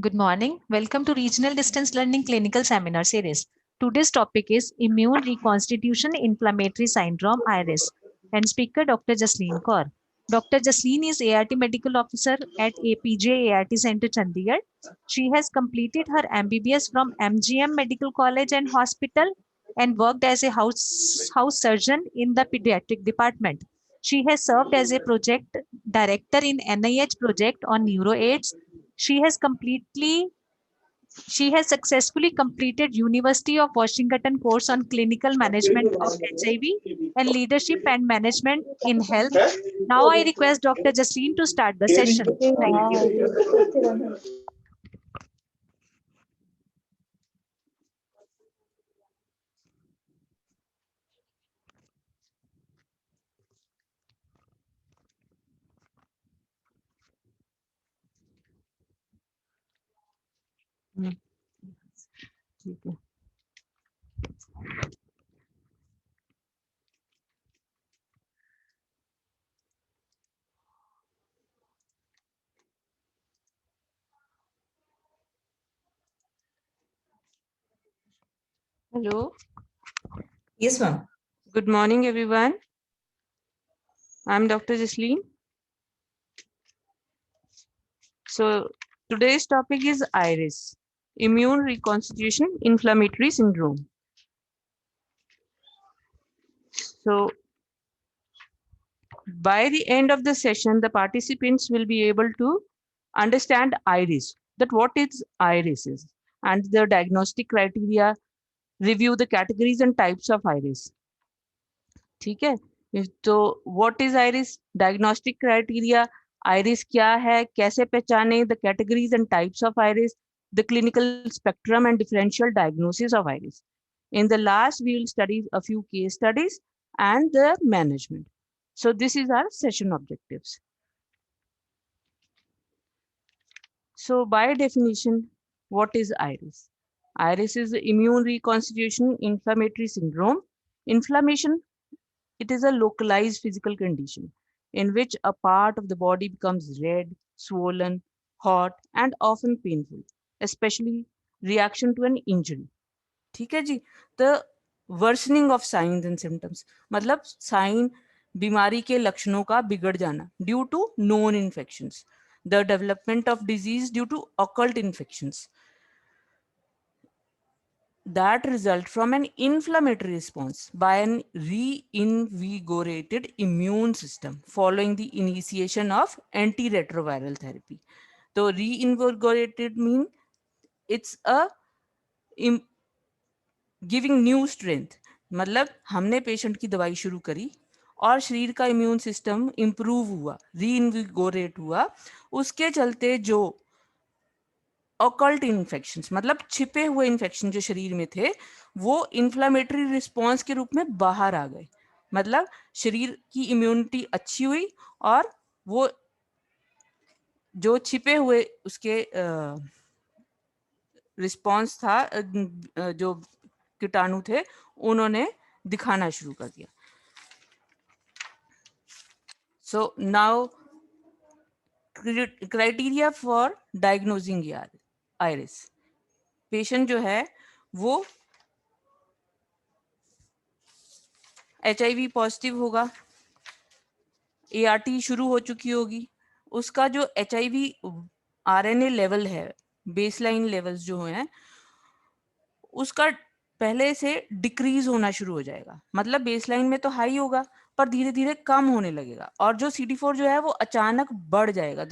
Good morning. Welcome to Regional Distance Learning Clinical Seminar Series. Today's topic is Immune Reconstitution Inflammatory Syndrome IRIS and speaker Dr. Jasleen Kaur. Dr. Jasleen is ART Medical Officer at APJ ART Center Chandigarh. She has completed her MBBS from MGM Medical College and Hospital and worked as a house surgeon in the pediatric department. She has served as a project director in NIH project on NeuroAIDS. She has successfully completed University of Washington course on clinical management of HIV and leadership and management in health. Now I request Dr. Jasleen to start the session. Thank you. Hello. Yes, ma'am. Good morning, everyone. I'm Dr. Jasleen. So today's topic is IRIS, Immune Reconstitution Inflammatory Syndrome. So by the end of the session, the participants will be able to understand IRIS, that what is IRIS is, and the diagnostic criteria, review the categories and types of IRIS. ठीक है, तो what is iris, diagnostic criteria, iris क्या है, कैसे पहचाने, the categories and types of iris, the clinical spectrum and differential diagnosis of iris. In the last, we will study a few case studies and the management. So this is our session objectives. So by definition, what is IRIS? IRIS is immune reconstitution inflammatory syndrome. Inflammation, it is a localized physical condition in which a part of the body becomes red, swollen, hot, and often painful, especially reaction to an injury. ठीक है जी. The worsening of signs and symptoms, मतलब sign, बीमारी के लक्षणों का बिगड़ जाना due to known infections, the development of disease due to occult infections that result from an inflammatory response by an reinvigorated immune system following the initiation of antiretroviral therapy. So reinvigorated mean it's a giving new strength. मतलब हमने patient की दवाई शुरू करी और शरीर का immune system improve हुआ, रीइन्विगोरेट हुआ, उसके चलते जो ऑकल्ट इन्फेक्शंस, मतलब छिपे हुए इन्फेक्शन जो शरीर में थे, वो इन्फ्लामेटरी रिस्पॉन्स के रूप में बाहर आ गए. मतलब शरीर की इम्यूनिटी अच्छी हुई और वो जो छिपे हुए उसके रिस्पॉन्स था, जो कीटाणु थे, उन्होंने दिखाना शुरू कर दिया. So now criteria for diagnosing iris. Patient जो है वो HIV पॉजिटिव होगा, ART शुरू हो चुकी होगी, उसका जो HIV RNA लेवल है, बेसलाइन लेवल्स जो हैं, उसका पहले से डिक्रीज होना शुरू हो जाएगा. मतलब बेसलाइन में तो हाई होगा पर धीरे धीरे कम होने लगेगा, और जो CD4 जो है वो अचानक बढ़ जाएगा.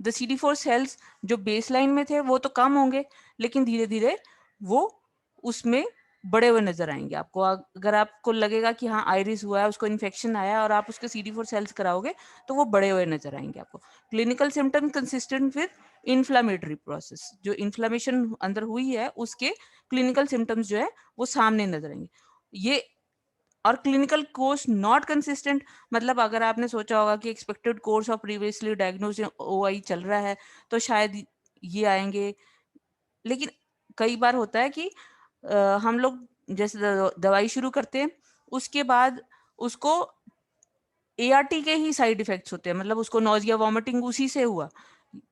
द CD4 सेल्स जो बेसलाइन में थे वो तो कम होंगे, लेकिन धीरे धीरे वो उसमें बड़े हुए नजर आएंगे आपको. अगर आपको लगेगा कि हाँ आइरिस हुआ है, उसको इन्फेक्शन आया और आप उसके CD4 सेल्स कराओगे तो वो बड़े हुए नजर आएंगे आपको. Clinical symptom consistent with inflammatory process, जो इन्फ्लामेशन अंदर हुई है उसके क्लिनिकल सिम्टम्स जो है वो सामने नजर आएंगे. ये और क्लिनिकल कोर्स नॉट कंसिस्टेंट, मतलब अगर आपने सोचा होगा कि expected course of previously diagnose OI चल रहा है तो शायद ये आएंगे, लेकिन कई बार होता है कि हम लोग जैसे दवाई शुरू करते हैं, उसके बाद उसको ART के ही साइड इफेक्ट्स होते हैं, मतलब उसको नोजिया वॉमिटिंग उसी से हुआ,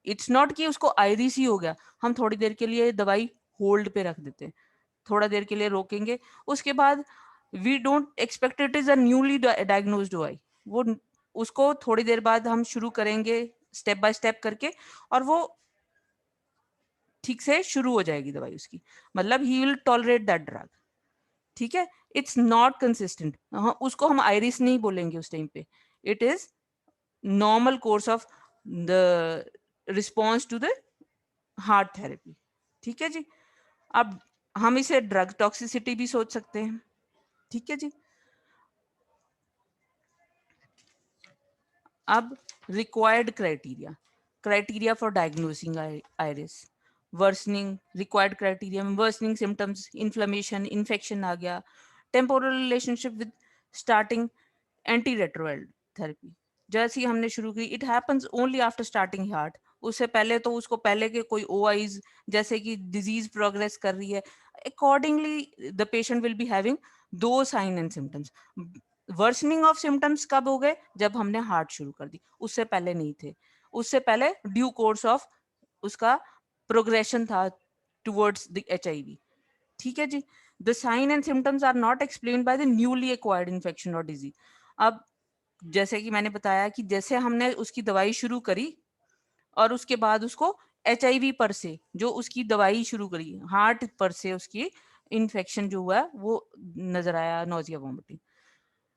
इट्स नॉट कि उसको आयरिस ही हो गया, हम थोड़ी देर के लिए दवाई होल्ड पे रख देते हैं, थोड़ा देर के लिए रोकेंगे, उसके बाद we don't expect it is a newly diagnosed OI, वो उसको थोड़ी देर बाद हम शुरू करेंगे स्टेप बाय स्टेप करके, और वो ठीक से शुरू हो जाएगी दवाई उसकी, मतलब he will tolerate that drug. ठीक है, इट्स नॉट कंसिस्टेंट, उसको हम आयरिस नहीं बोलेंगे उस टाइम पे, it is normal course of the response to the ART therapy. ठीक है जी, अब हम इसे ड्रग टॉक्सिसिटी भी सोच सकते हैं। ठीक है जी, अब required criteria for diagnosing iris, worsening, required criteria में वर्सनिंग सिम्टम्स, इन्फ्लेमेशन, इन्फेक्शन आ गया, temporal relationship with starting anti retroviral therapy, जैसे ही हमने शुरू की, it happens only after starting heart, उससे पहले तो उसको पहले के कोई ओआईज जैसे कि डिजीज प्रोग्रेस कर रही है, accordingly the patient will be having दो sign and symptoms. Worsening of symptoms कब हो गए, जब हमने हार्ट शुरू कर दी, उससे पहले नहीं थे, उससे पहले ड्यू कोर्स ऑफ उसका प्रोग्रेशन था टुवर्ड्स द एचआईवी। ठीक है जी, the sign and symptoms are not explained by the newly acquired infection और डिजीज। अब जैसे कि मैंने बताया कि जैसे हमने उसकी दवाई शुरू करी और उसके बाद उसको एचआईवी पर से जो उसकी दवाई शुरू करी, हार्ट पर से उसकी इन्फेक्शन जो हुआ वो नजर आया, नोजिया वॉमिटिंग।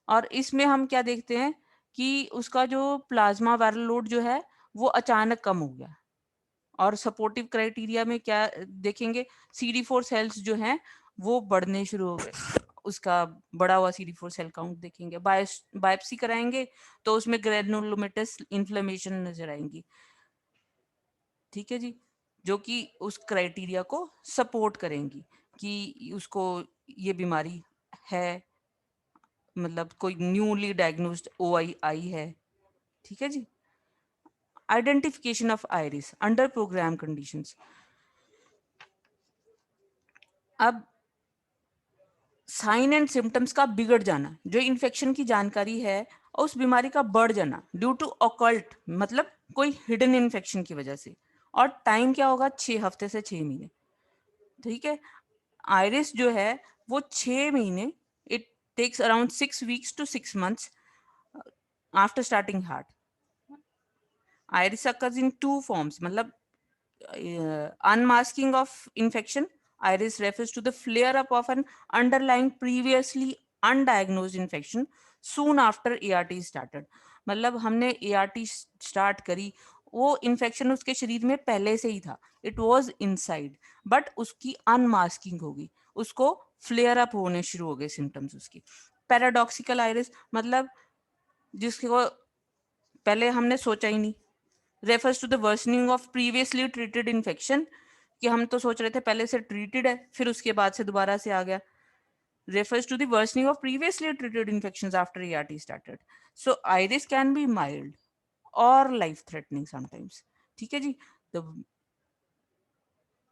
और इसमें हम क्या देखते हैं कि उसका जो प्लाज्मा वायरल लोड जो है वो अचानक कम हो गया। और सपोर्टिव क्राइटेरिया में क्या देखेंगे, CD4 सेल्स जो हैं वो बढ़ने शुरू हो गए, उसका बढ़ा हुआ CD4 सेल काउंट देखेंगे, बायोप्सी कराएंगे तो उसमें ग्रेनुलोमेटस इन्फ्लेमेशन नजर आएंगी। ठीक है जी, जो कि उस क्राइटेरिया को सपोर्ट करेंगी कि उसको ये बीमारी है, मतलब कोई न्यूली डायग्नोस्ड ओआई आई है। ठीक है जी, identification of iris under programme conditions. अब साइन एंड सिम्टम्स का बिगड़ जाना, जो इन्फेक्शन की जानकारी है, और उस बीमारी का बढ़ जाना ड्यू टू ऑकल्ट, मतलब कोई हिडन इन्फेक्शन की वजह से, और टाइम क्या होगा, 6 हफ्ते से 6 महीने। ठीक है, आयरिस जो है वो 6 महीने, it takes around 6 weeks to 6 months after starting ART. IRIS occurs in two forms, मतलब unmasking of infection. Iris refers to the flare up of an underlying previously undiagnosed infection soon after ART started. मतलब हमने ART start करी, वो infection उसके शरीर में पहले से ही था, इट वॉज इनसाइड, बट उसकी अनमास्किंग होगी, उसको फ्लेयर अप होने शुरू हो गए सिम्टम्स उसकी। पैराडॉक्सिकल आयरिस मतलब जिसको पहले हमने सोचा ही नहीं, refers to the worsening of previously treated infection, कि हम तो सोच रहे थे पहले से ट्रीटेड है फिर उसके बाद से दोबारा से आ गया। Refers to the worsening of previously treated infections after ART started. So IRIS can be mild और लाइफ थ्रेटनिंग समटाइम्स। ठीक है जी, the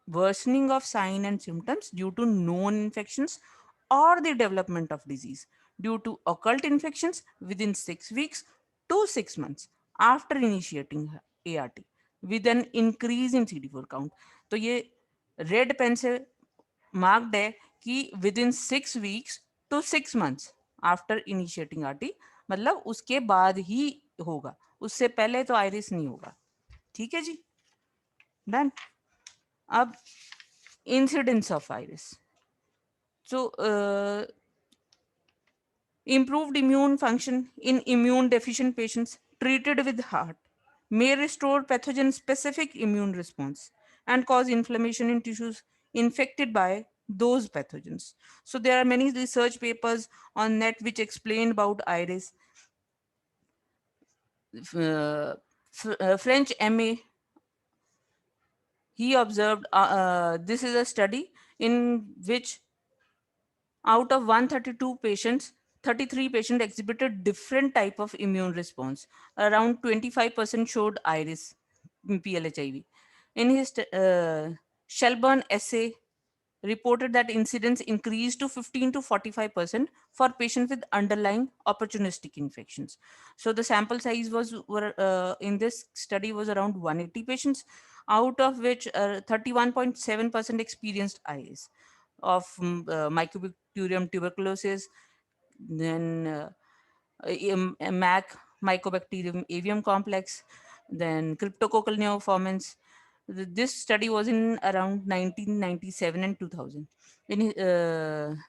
worsening of sign and symptoms due to known infections or the development of disease due to occult infections within 6 weeks to 6 months after initiating ART with an increase in CD4 count। तो ये red pen से marked है कि within 6 weeks to 6 months after initiating ART, मतलब उसके बाद ही होगा, उससे पहले तो आयरिस नहीं होगा। ठीक है जी, डन। अब incidence of iris. So, improved immune function in immune deficient patients treated with heart may restore pathogen specific immune response and cause inflammation in tissues infected by those pathogens. So there are many research papers on net which explain about iris. French MA, he observed this is a study in which out of 132 patients, 33 patients exhibited different type of immune response. Around 25% showed iris PLHIV. In his Shelburne essay, reported that incidence increased to 15 to 45% for patients with underlying opportunistic infections. So the sample size was in this study was around 180 patients, out of which 31.7% experienced IS of Mycobacterium tuberculosis, then MAC, Mycobacterium avium complex, then Cryptococcal neoformans. This study was in around 1997 and 2000. In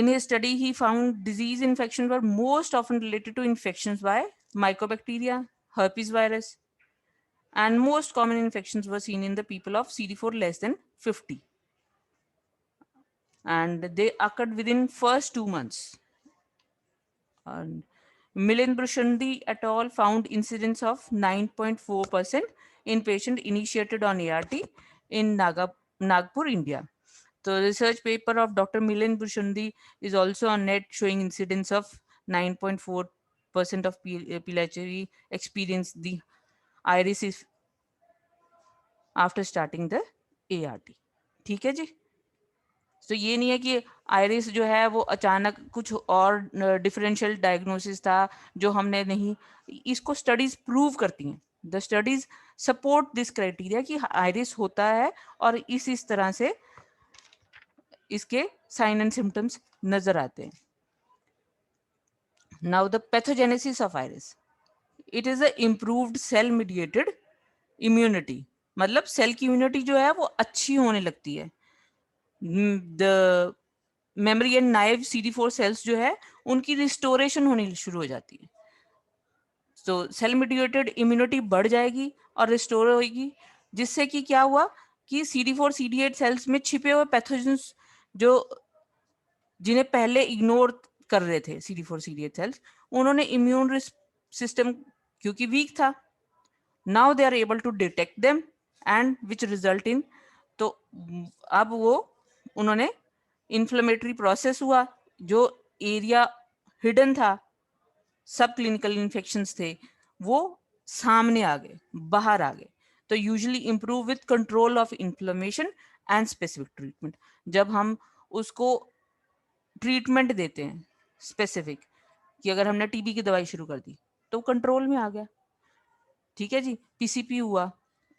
his study, he found disease infections were most often related to infections by mycobacteria, herpes virus, and most common infections were seen in the people of CD4 less than 50. And they occurred within first 2 months. And Milen Brushandi et al. Found incidence of 9.4% in patient initiated on ART in Nagpur, India. The research paper of Dr. Milen Brushandi is also on net, showing incidence of 9.4% of PLHV experienced the iris after starting the ART. ठीक है जी. तो ये नहीं है कि iris जो है वो अचानक कुछ और डिफरेंशियल डायग्नोसिस था जो हमने नहीं, इसको स्टडीज प्रूव करती हैं. The studies support this criteria कि आयरिस होता है और इस तरह से इसके साइन एंड सिम्टम्स नजर आते हैं. Now the pathogenesis of IRIS, it is a improved cell mediated immunity. मतलब सेल की इम्यूनिटी जो है वो अच्छी होने लगती है. The memory and naive CD4 cells जो है उनकी रिस्टोरेशन होनी शुरू हो जाती है. तो सेल मीडिएटेड इम्यूनिटी बढ़ जाएगी और रिस्टोर होगी, जिससे कि क्या हुआ कि CD4 CD8 सेल्स में छिपे हुए पैथोजेंस जो जिन्हें पहले इग्नोर कर रहे थे CD4 CD8 सेल्स, उन्होंने इम्यून सिस्टम क्योंकि वीक था, now they are able to detect them and which result in, तो अब वो उन्होंने इन्फ्लेमेटरी प्रोसेस हुआ, जो एरिया हिडन था, सब क्लिनिकल इन्फेक्शंस थे, वो सामने आ गए, बाहर आ गए. तो usually improve with control of inflammation and specific treatment. जब हम उसको ट्रीटमेंट देते हैं स्पेसिफिक, कि अगर हमने टीबी की दवाई शुरू कर दी तो कंट्रोल में आ गया, ठीक है जी. पीसीपी हुआ,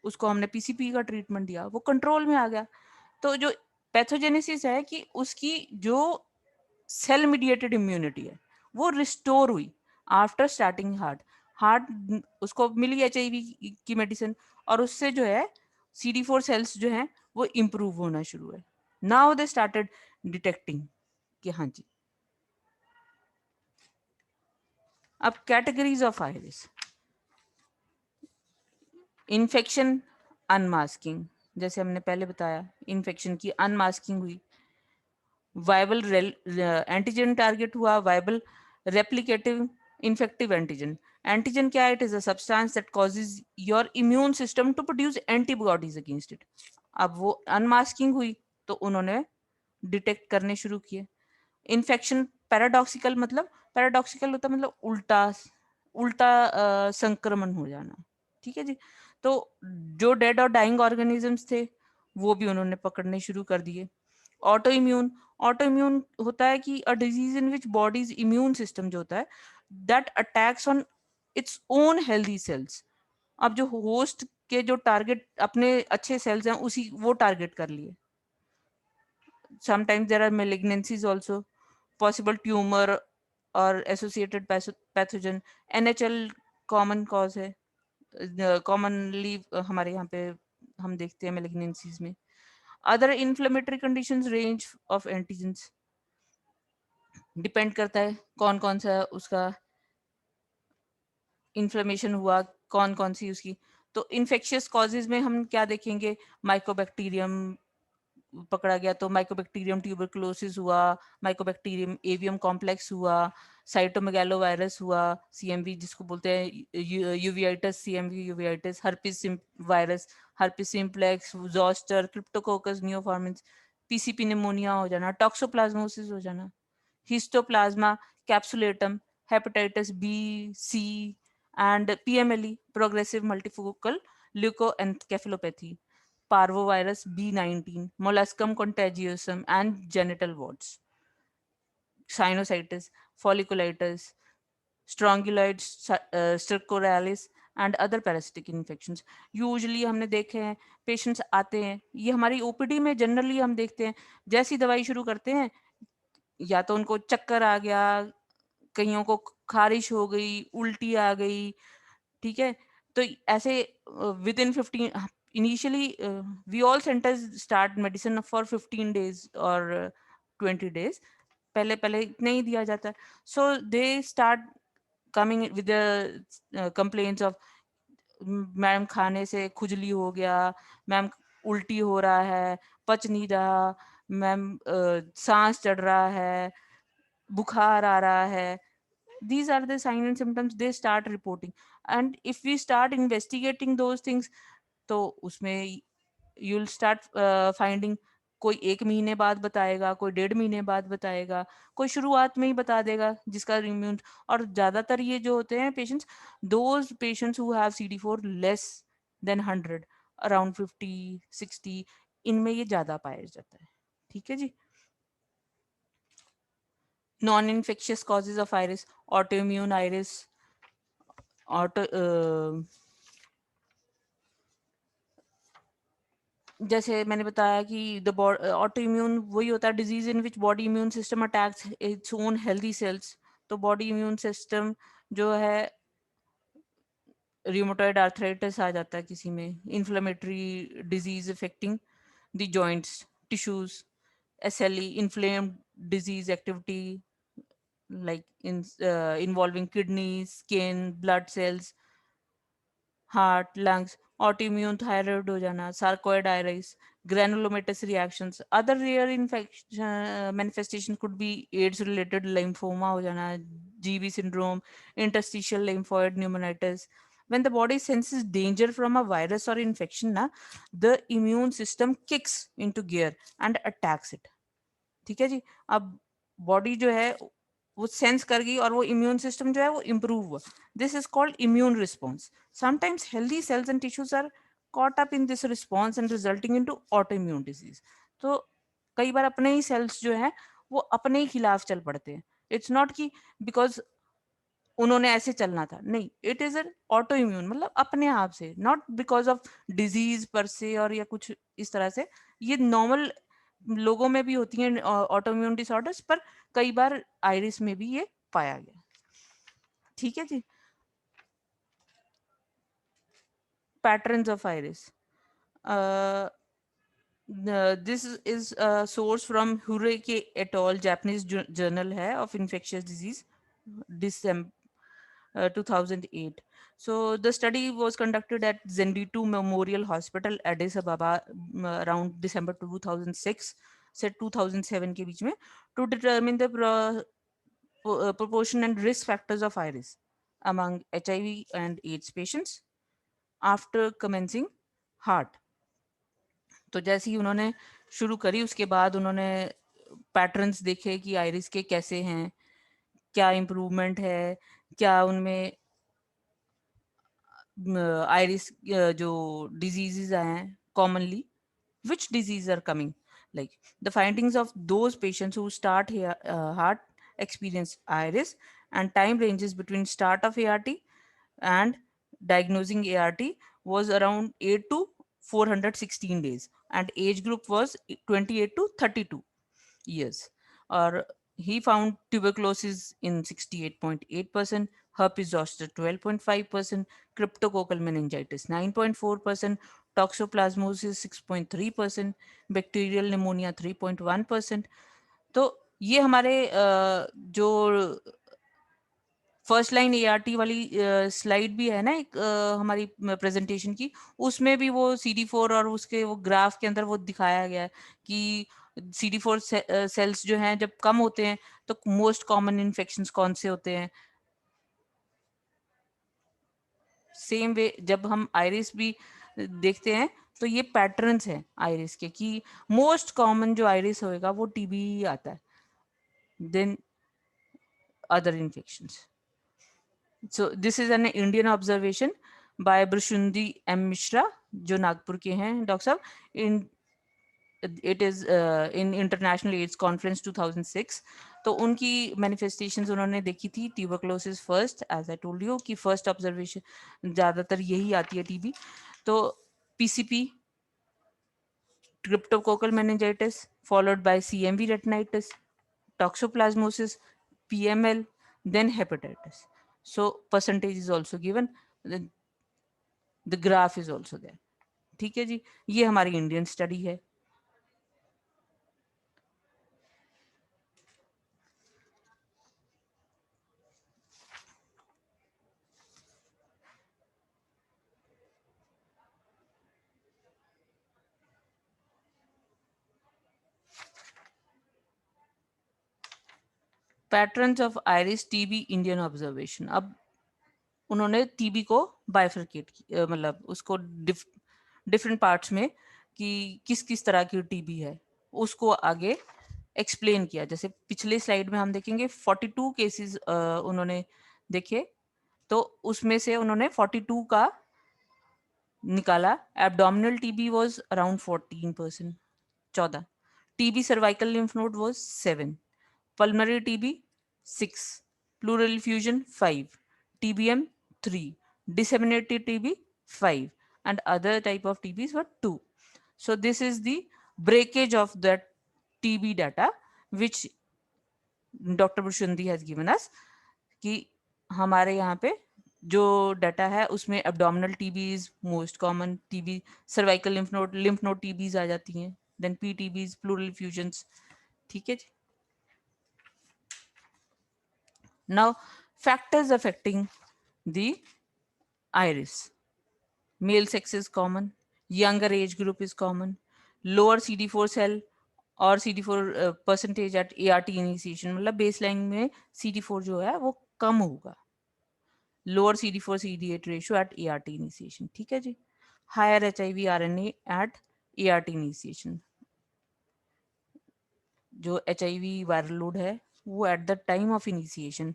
उसको हमने पीसीपी का ट्रीटमेंट दिया, वो कंट्रोल में आ गया. तो जो पैथोजेनेसिस है कि उसकी जो सेल मीडिएटेड इम्यूनिटी है वो रिस्टोर हुई आफ्टर स्टार्टिंग हार्ट उसको मिली HIV की मेडिसिन, और उससे जो है CD4 सेल्स जो हैं वो इम्प्रूव होना शुरू है. नाउ दे स्टार्टेड डिटेक्टिंग कि हाँ जी. अब categories of IRIS. Infection unmasking, जैसे हमने पहले बताया, इन्फेक्शन की अनमास्किंग हुई. वायबल एंटीजन टारगेट हुआ, viable replicative infective antigen. Antigen क्या है? It is a substance that causes your immune system to produce antibodies against it. अब वो अनमास्किंग हुई तो उन्होंने डिटेक्ट करने शुरू किए. इन्फेक्शन पैराडॉक्सिकल, मतलब पैराडॉक्सिकल होता मतलब उल्टा उल्टा संक्रमण हो जाना, ठीक है जी. तो जो डेड और डाइंग ऑर्गेनिजम्स थे वो भी उन्होंने पकड़ने शुरू कर दिए. ऑटो इम्यून, ऑटो इम्यून होता है कि a disease in which bodies immune system जो होता है that attacks on its own healthy cells. अब जो होस्ट के जो टारगेट अपने अच्छे सेल्स हैं उसी वो टारगेट कर लिए. sometimes there are malignancies also, possible tumor or associated pathogen. NHL common cause है, commonly हमारे यहाँ पे हम देखते हैं malignancies में. other inflammatory conditions range of antigens, depend करता है कौन कौन सा उसका इन्फ्लेमेशन हुआ, कौन कौन सी उसकी. तो इन्फेक्शियस कॉजेज में हम क्या देखेंगे? माइकोबैक्टीरियम पकड़ा गया तो माइकोबैक्टीरियम ट्यूबरकुलोसिस हुआ, माइकोबैक्टीरियम एवियम कॉम्प्लेक्स हुआ, साइटोमेगालो वायरस हुआ, CMV जिसको बोलते हैं uveitis, CMV uveitis, herpes virus, herpes simplex, zoster, cryptococcus neoformans, PCP pneumonia हो जाना, टॉक्सोप्लाज्मोसिस हो जाना, histoplasma capsulatum, hepatitis B, C and PMLE, progressive multifocal leukoencephalopathy, parvovirus B19, molluscum contagiosum, and genital warts, sinusitis, folliculitis, strongyloids, stercoralis and other parasitic infections. Usually हमने देखे हैं patients आते हैं, ये हमारी ओपीडी में जनरली हम देखते हैं जैसी दवाई शुरू करते हैं या तो उनको चक्कर आ गया, कईयों को खारिश हो गई, उल्टी आ गई, ठीक है। तो ऐसे within 15 initially we all centres start medicine for 15 days और 20 डेज, पहले पहले इतना ही दिया जाता है। So they start coming with complaints of ma'am खाने से खुजली हो गया, मैम उल्टी हो रहा है, पच नहीं रहा, मैम सांस चढ़ रहा है, बुखार आ रहा है. These are the signs and symptoms they start reporting, and if we start investigating those things तो उसमें you'll start finding कोई 1 महीने बाद बताएगा, कोई 1.5 महीने बाद बताएगा, कोई शुरुआत में ही बता देगा जिसका इम्यून। और ज्यादातर ये जो होते हैं patients, those patients who have CD4 less than 100, around 50 60, इनमें ये ज्यादा पाया जाता है। ठीक है जी। Non-infectious causes of iris, autoimmune iris, जैसे मैंने बताया कि द ऑटोइम्यून वही होता है disease in which body immune system attacks its own healthy cells. तो बॉडी इम्यून सिस्टम जो है, रियोमेटॉइड आर्थराइटिस आ जाता है किसी में, inflammatory disease affecting the joints, tissues, SLE, inflamed disease activity like involving kidneys, skin, blood cells, heart, lungs, autoimmune thyroid हो जाना, sarcoid iris, granulomatous reactions. Other rare infection manifestation could be AIDS related lymphoma हो जाना, GB syndrome, interstitial lymphoid pneumonitis. When the body senses danger from a virus or infection ना, the immune system kicks into gear and attacks it. ठीक है जी। अब body जो है वो sense कर गई और वो इम्यून सिस्टम जो है वो इम्प्रूव हुआ। This is called immune response. Sometimes healthy cells and tissues are caught up in this response and resulting into autoimmune disease. तो कई बार अपने ही सेल्स जो है वो अपने ही खिलाफ चल पड़ते हैं। इट्स नॉट कि बिकॉज उन्होंने ऐसे चलना था, नहीं, it is an auto immune, मतलब अपने आप से, नॉट बिकॉज ऑफ डिजीज पर से और या कुछ इस तरह से। ये नॉर्मल लोगों में भी होती हैं ऑटोइम्यून डिसऑर्डर्स, पर कई बार आयरिस में भी ये पाया गया। ठीक है जी। Patterns of IRIS, this is source from हुरेके एट ऑल, जापानीज जर्नल है of infectious disease, December 2008. So the study was conducted at Zenditu Memorial Hospital, Addis Ababa, around December 2006 से 2007 के बीच में, to determine the proportion and risk factors of iris among HIV and AIDS patients after commencing heart. तो जैसे ही उन्होंने शुरू करी उसके बाद उन्होंने पैटर्न्स देखे कि आयरिस के कैसे हैं, क्या इम्प्रूवमेंट है, क्या उनमें आयरिस जो डिजीजेस आए हैं commonly, which diseases are coming, like the findings of those patients who start here, heart experience iris, and time ranges between start of ART and diagnosing ART was around 8 to 416 days, and age group was 28 to 32 years. Or he found tuberculosis in 68.8%, herpes zoster 12.5%, cryptococcal meningitis 9.4%, toxoplasmosis 6.3%, bacterial pneumonia 3.1%. तो ये हमारे जो first line ART वाली slide भी है ना एक हमारी प्रेजेंटेशन की, उसमें भी वो CD4 और उसके वो ग्राफ के अंदर वो दिखाया गया है कि CD4 सेल्स जो हैं जब कम होते हैं तो मोस्ट कॉमन इन्फेक्शंस कौन से होते हैं। सेम वे जब हम आयरिस भी देखते हैं तो ये पैटर्न्स हैं आयरिस के कि मोस्ट कॉमन जो आयरिस होएगा वो TB आता है, then other infections. So this is an Indian observation by Brushundi M. Mishra, जो नागपुर के हैं डॉक्टर साहब, in it is in international AIDS conference 2006। तो उनकी मैनिफेस्टेशंस उन्होंने देखी थी, tuberculosis first, as I told you कि फर्स्ट ऑब्जर्वेशन ज्यादातर यही आती है टीबी। तो PCP, cryptococcal meningitis, followed by CMV retinitis, toxoplasmosis, PML, then hepatitis. So percentage is also given. The graph is also there. ठीक है जी, ये हमारी इंडियन स्टडी है। Patterns of IRIS TB Indian observation. अब उन्होंने टीबी को bifurcate मतलब उसको डिफरेंट पार्ट्स में कि किस किस तरह की टीबी है उसको आगे एक्सप्लेन किया। जैसे पिछले स्लाइड में हम देखेंगे 42 केसेस उन्होंने देखे, तो उसमें से उन्होंने 42 का निकाला। Abdominal TB was around 14%, 14। TB cervical lymph node was 7, pulmonary TB 6, pleural effusion 5, TBM 3, disseminated TB 5, and other type of TBs were 2. So this is the breakage of that TB data which Dr. Bushandi has given us कि हमारे यहाँ पे जो data है उसमें abdominal TB is most common, TB cervical lymph node TBs आ जाती हैं, देन पीटीबीज, प्लूरल फ्यूजन्स। ठीक है जी। Now, factors affecting the iris. Male sex is common, younger age group is common, lower CD4 cell और CD4 percentage at ART initiation, मतलब baseline में CD4 जो है वो कम होगा। Lower CD4 CD8 ratio at ART initiation, ठीक है जी। Higher HIV RNA at ART initiation, जो HIV वायरल लोड है वो at the time of initiation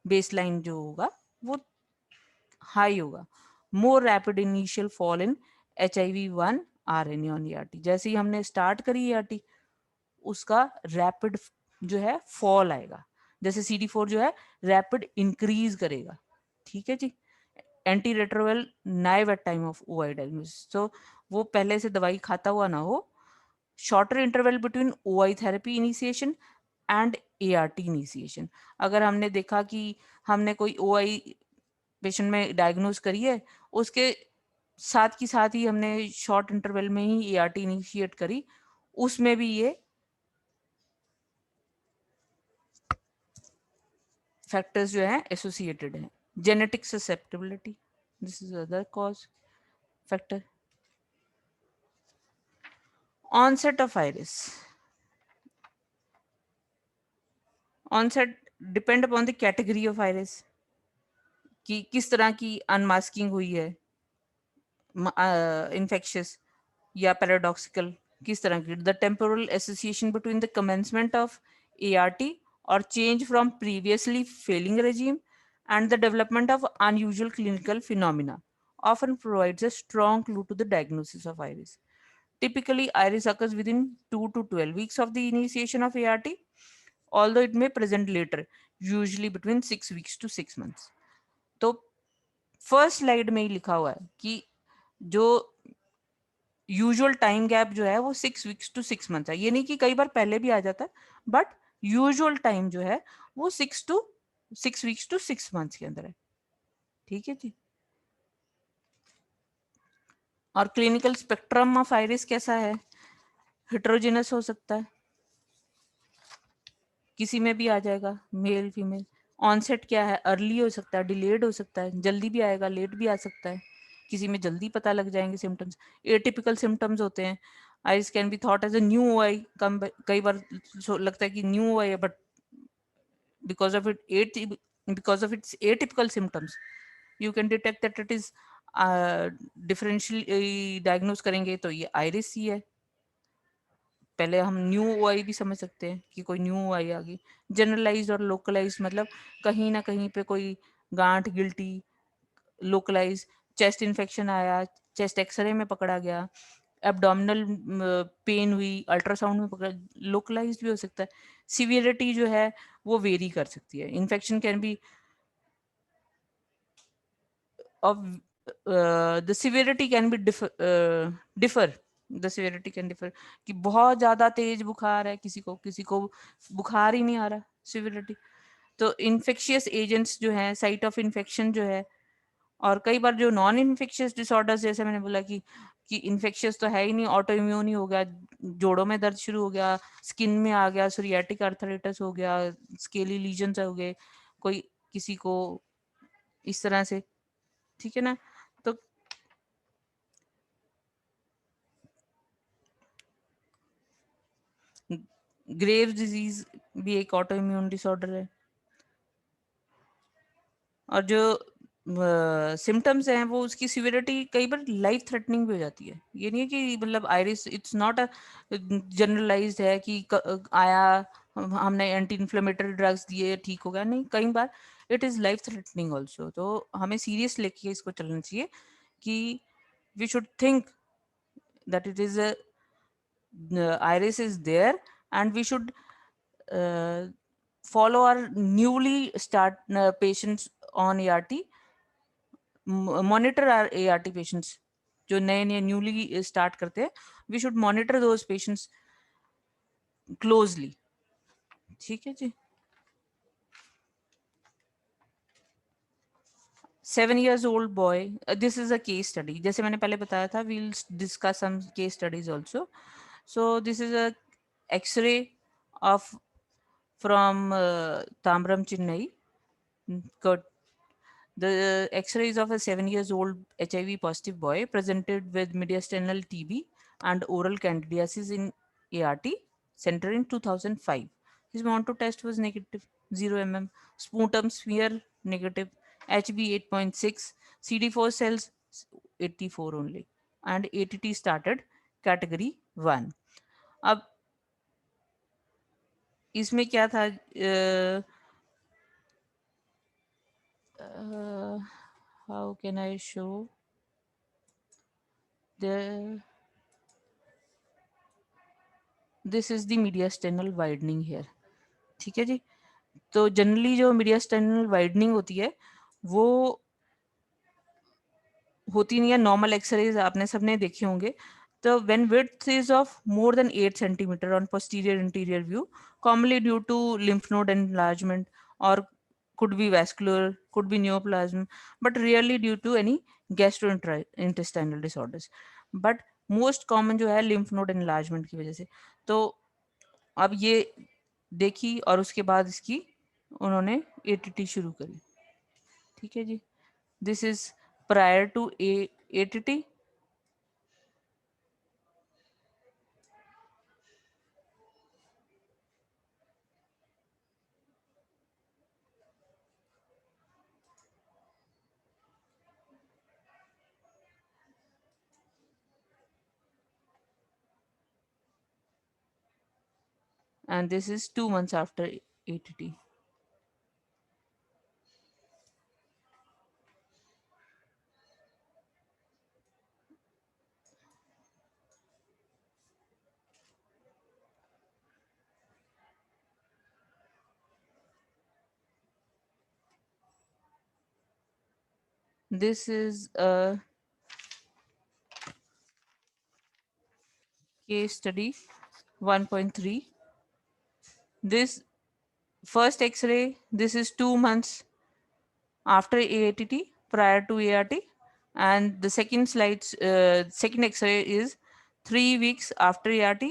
baseline जो होगा वो हाई होगा। More rapid initial fall in HIV-1 RNA on ERT। जैसे ही हमने स्टार्ट करी ERT उसका रैपिड जो है फॉल आएगा, जैसे CD4 जो है रैपिड इंक्रीज करेगा। ठीक है जी। Anti retroviral naive at time of OI diagnosis, तो वो पहले से दवाई खाता हुआ ना हो। Shorter interval between OI therapy initiation and ART initiation. अगर हमने देखा कि हमने कोई OI पेशेंट में डायग्नोज करी है, उसके साथ की साथ ही हमने शॉर्ट इंटरवल में ही ART इनिशिएट करी, उसमें भी ये फैक्टर्स जो हैं एसोसिएटेड हैं। Genetic susceptibility, this is other cause factor. Onset of IRIS, onset depend upon the category of IRIS कि किस तरह की अनमास्किंग हुई है, इन्फेक्शियस या पैराडॉक्सिकल, किस तरह की। The temporal association between the commencement of ART और change from previously failing regime and the development of unusual clinical phenomena often provides a strong clue to the diagnosis of iris. Typically, iris occurs within 2 to 12 weeks of the initiation of ART, although it may present later, usually between 6 weeks to 6 months. तो first slide में ही लिखा हुआ है कि जो usual time gap जो है वो 6 वीक्स टू 6 मंथ्स है। ये नहीं कि कई बार पहले भी आ जाता है, बट यूजुअल टाइम जो है वो 6 वीक्स टू 6 मंथ्स के अंदर है। ठीक है जी। और क्लिनिकल स्पेक्ट्रम ऑफ आइरिस कैसा है? हेट्रोजेनस हो सकता है, किसी में भी आ जाएगा, मेल फीमेल। ऑनसेट क्या है? अर्ली हो सकता है, डिलेड हो सकता है, जल्दी भी आएगा, लेट भी आ सकता है, किसी में जल्दी पता लग जाएंगे सिम्टम्स। एटिपिकल सिम्टम्स होते हैं। IRIS can be thought as a new OI, कई बार लगता है कि न्यू OI है, but because of its atypical symptoms you can detect that it is differentially diagnose करेंगे तो ये आइरिस ही है। पहले हम न्यू OI भी समझ सकते हैं कि कोई न्यू OI आ गई। जनरलाइज और लोकलाइज मतलब कहीं ना कहीं पे कोई गांठ, गिल्टी, लोकलाइज, चेस्ट इन्फेक्शन आया, चेस्ट एक्सरे में पकड़ा गया, एब्डोमिनल पेन हुई, अल्ट्रासाउंड में पकड़ा, लोकलाइज्ड भी हो सकता है। सिवियरिटी जो है वो वेरी कर सकती है। Infection can be of the severity can be differ the severity can differ कि बहुत ज्यादा तेज बुखार है किसी को बुखार ही नहीं आ रहा सिवियरिटी। तो इन्फेक्शियस एजेंट्स जो है, साइट ऑफ इन्फेक्शन जो है, और कई बार जो नॉन इन्फेक्शियस डिसऑर्डर्स, जैसे मैंने बोला कि इन्फेक्शियस तो है ही नहीं, ऑटो इम्यून ही हो गया, जोड़ों में दर्द शुरू हो गया, स्किन में आ गया, सोरियाटिक आर्थराइटिस हो गया, स्केली लीजन्स हो गए कोई किसी को, इस तरह से, ठीक है ना। तो ग्रेव्स डिजीज भी एक ऑटो इम्यून डिसऑर्डर है। और जो सिम्टम्स हैं वो उसकी सिवियरिटी कई बार लाइफ थ्रेटनिंग भी हो जाती है। ये नहीं है कि मतलब IRIS it's not a generalised है कि आया हमने एंटी इन्फ्लेमेटरी ड्रग्स दिए ठीक हो गया, नहीं, कई बार it is life threatening also. तो हमें सीरियस लेके इसको चलना चाहिए कि we should think that it is a iris is there, and we should follow our newly start patients on ART, monitor our ART patients जो नए नए न्यूली स्टार्ट करते हैं, we should monitor those patients closely. ठीक है जी। 7 years old boy, this is a case study, जैसे मैंने पहले बताया था, we'll discuss some case studies also. So this is a x-ray of from Tamram, Chennai. Got the x-rays of a 7 years old HIV positive boy presented with mediastinal TB and oral candidiasis in ART center in 2005. His Monto test was negative, 0 mm, sputum smear negative, HB 8.6, CD4 cells 84 only, and ATT started category 1. अब इसमें क्या था, how can I show the this is the mediastinal widening here, ठीक है जी। तो generally जो mediastinal widening होती है वो होती नहीं है, नॉर्मल एक्सरेज आपने सबने देखे होंगे। तो when width is of more than 8 centimetre on posterior interior view, commonly due to lymph node enlargement, or could be vascular, could be neoplasm, but rarely due to any gastrointestinal disorders, but most common जो है lymph node enlargement की वजह से। तो अब ये देखी और उसके बाद इसकी उन्होंने ATT शुरू करी, ठीक है जी। This is prior to ATT. And this is 2 months after ATT. This is a case study 1.3. This first X-ray, this is 2 months after AATT, prior to ART, and the second slides, second X-ray is 3 weeks after ART.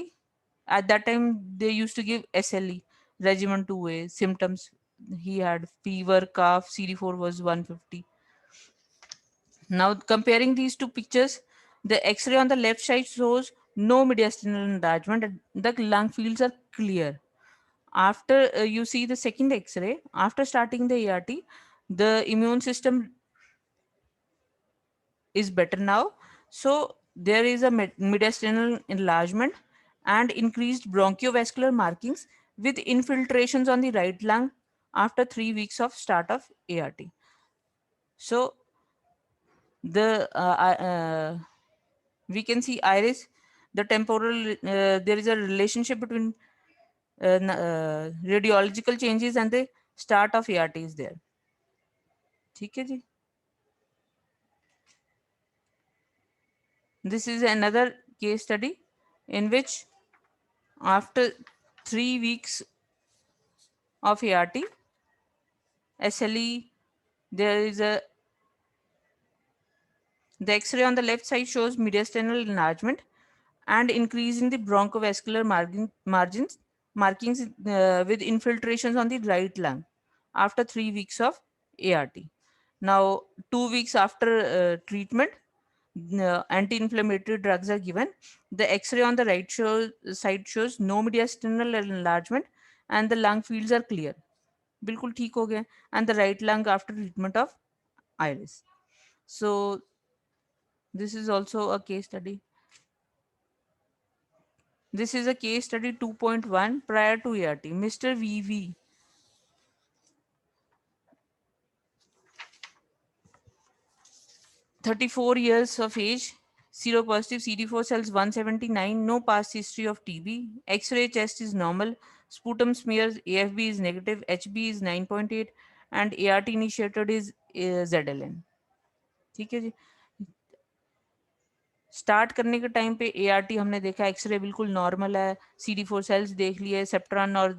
At that time, they used to give SLE, regimen 2A symptoms. He had fever, cough, CD4 was 150. Now comparing these two pictures, the X-ray on the left side shows no mediastinal enlargement and the lung fields are clear. After you see the second X-ray, after starting the ART, the immune system is better now. So there is a mediastinal enlargement and increased bronchiovascular markings with infiltrations on the right lung after 3 weeks of start of ART. So the We can see iris, the temporal, there is a relationship between radiological changes and the start of ART is there. ठीक है जी. This is another case study in which after 3 weeks of ART, SLE, there is a, the X-ray on the left side shows mediastinal enlargement and increase in the bronchovascular markings with infiltrations on the right lung after 3 weeks of ART. Now, 2 weeks after treatment, anti-inflammatory drugs are given. The X-ray on the right side shows no mediastinal enlargement and the lung fields are clear. बिल्कुल ठीक हो गए. And the right lung after treatment of iris. So this is also a case study. This is a case study 2.1 prior to ART. Mr. VV, 34 years of age, seropositive CD4 cells 179, no past history of TB, X-ray chest is normal, sputum smears AFB is negative, HB is 9.8 and ART initiated is ZLN. ठीक है जी. Start करने के time पे ART हमने देखा, x ray बिल्कुल normal है, CD4 sales देख लिए, सेप्ट्रॉन और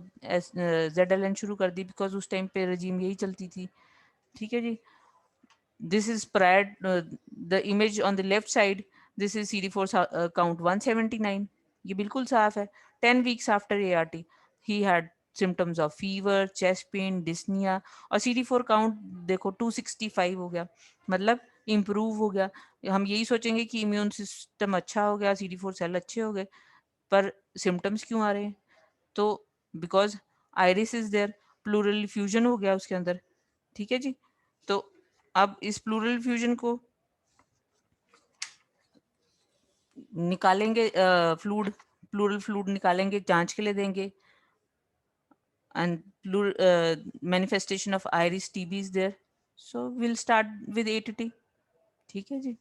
ZLN शुरू कर दी बिकॉज उस टाइम पे रजीम यही चलती थी. ठीक है जी. This is prior, the image on the left side, this is CD4 count 179. ये बिल्कुल साफ है. 10 weeks after ART, he had symptoms of fever, chest pain, dyspnea और CD4 count देखो 265 हो गया, मतलब इम्प्रूव हो गया. हम यही सोचेंगे कि इम्यून सिस्टम अच्छा हो गया, CD4 सेल अच्छे हो गए, पर सिम्टम्स क्यों आ रहे हैं? तो because IRIS is there, pleural effusion हो गया उसके अंदर. ठीक है जी. तो अब इस प्लूरल फ्यूजन को निकालेंगे, प्लूरल फ्लूड निकालेंगे, जांच के लिए देंगे. And manifestation of IRIS TB is there. So will start with ATT. ठीक है जी.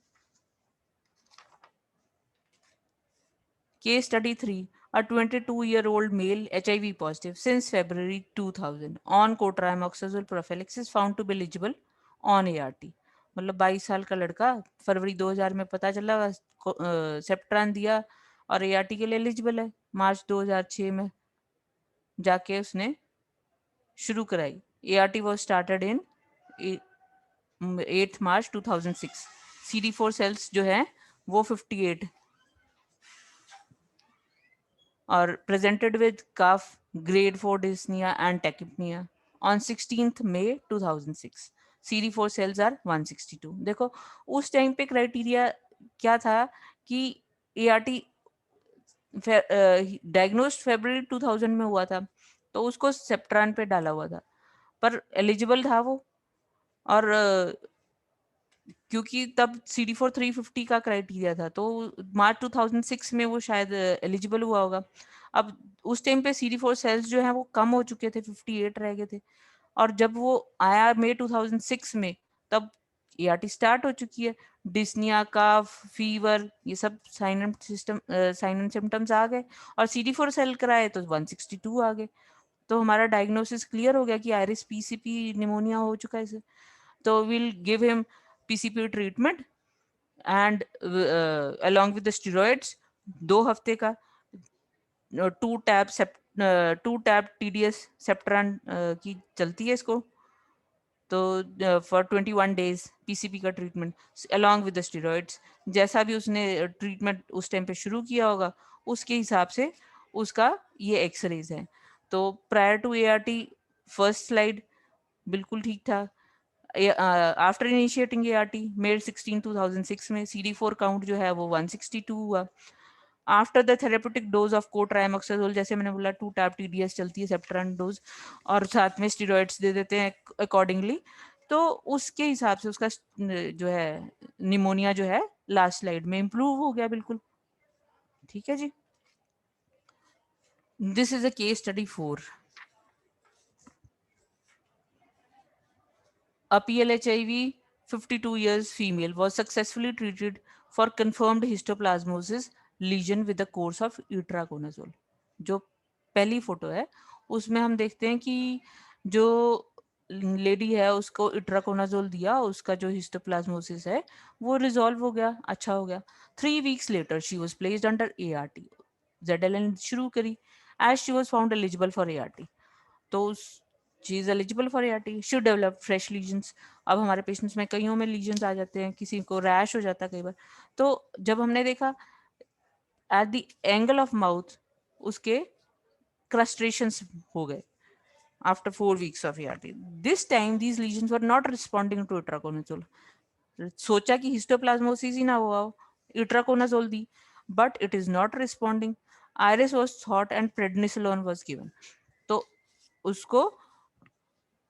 Case study 3. A 22-year-old male HIV positive since February 2000 on cotrimoxazole prophylaxis found to be eligible on ART. मतलब 22 साल का लड़का, फरवरी 2000 में पता चला, सेप्ट्रान दिया और ART के लिए एलिजिबल है. मार्च 2006 में जाके उसने शुरू कराई. ART was started in 8 March 2006. CD4 cells जो है वो 58 or presented with cough, grade 4 dyspnea and tachypnea on 16th May 2006. CD4 cells are 162. देखो उस टाइम पे क्राइटेरिया क्या था कि ART डायग्नोस्ड फरवरी 2000 में हुआ था, तो उसको सेप्ट्रान पे डाला हुआ था, पर एलिजिबल था वो. और क्योंकि तब CD4 350 का क्राइटेरिया था, तो मार्च 2006 में वो शायद एलिजिबल हुआ होगा. अब उस टाइम पे CD4 सेल्स जो है वो कम हो चुके थे, 58 रह गए थे. और जब वो आया मई 2006 में, तब ART स्टार्ट हो चुकी है. डिस्निया, कफ, फीवर, ये सब साइन एंड सिम्टम्स आ गए और CD4 सेल कराए तो 162 आ गए. तो हमारा डायग्नोसिस क्लियर हो गया कि आयरिस PCP निमोनिया हो चुका है इसे. तो will give him PCP treatment and along with the steroids 2 हफ्ते का 2 टैब TDS सेप्ट्रान की चलती है इसको. तो फॉर 21 days PCP का treatment along with the steroids. जैसा भी उसने ट्रीटमेंट उस टाइम पे शुरू किया होगा उसके हिसाब से उसका ये एक्सरेज है. तो prior to ART first slide बिल्कुल ठीक था. आफ्टर इनिशिएटिंग ART May 16 2006 में CD4 काउंट जो है वो 162 हुआ. After the therapeutic dose of cotrimoxazole, जैसे मैंने बोला 2 टैब TDS चलती है सेप्ट्रान डोज, और साथ में स्टेरॉइड्स दे देते हैं अकॉर्डिंगली. तो उसके हिसाब से उसका जो है निमोनिया जो है लास्ट स्लाइड में इम्प्रूव हो गया बिल्कुल. ठीक है जी. This is a case study 4. A PLHIV 52 years female, was successfully treated for confirmed histoplasmosis lesion with the course of itraconazole. जो पहली फोटो है उसमें हम देखते हैं कि जो लेडी है उसको इट्राकोनाजोल दिया, उसका जो हिस्टोप्लाज्मोसिस है वो रिजॉल्व हो गया, अच्छा हो गया. 3 weeks later she was placed under ART. ZLN शुरू करी as she was found eligible for ART. तो she is eligible for ART. She develop fresh lesions. अब हमारे पेशेंट्स में कईयों में लीजन्स आ जाते हैं, किसी को रैश हो जाता है कई बार. तो जब हमने देखा at the angle of mouth उसके क्रस्ट्रेशंस हो गए after 4 weeks of ART. This time these lesions were not responding to itraconazole. सोचा कि हिस्टोप्लाज्मोसिस ही ना हुआ हो, itraconazole the, but it is not responding. Iris was thought and prednisolone was given. तो उसको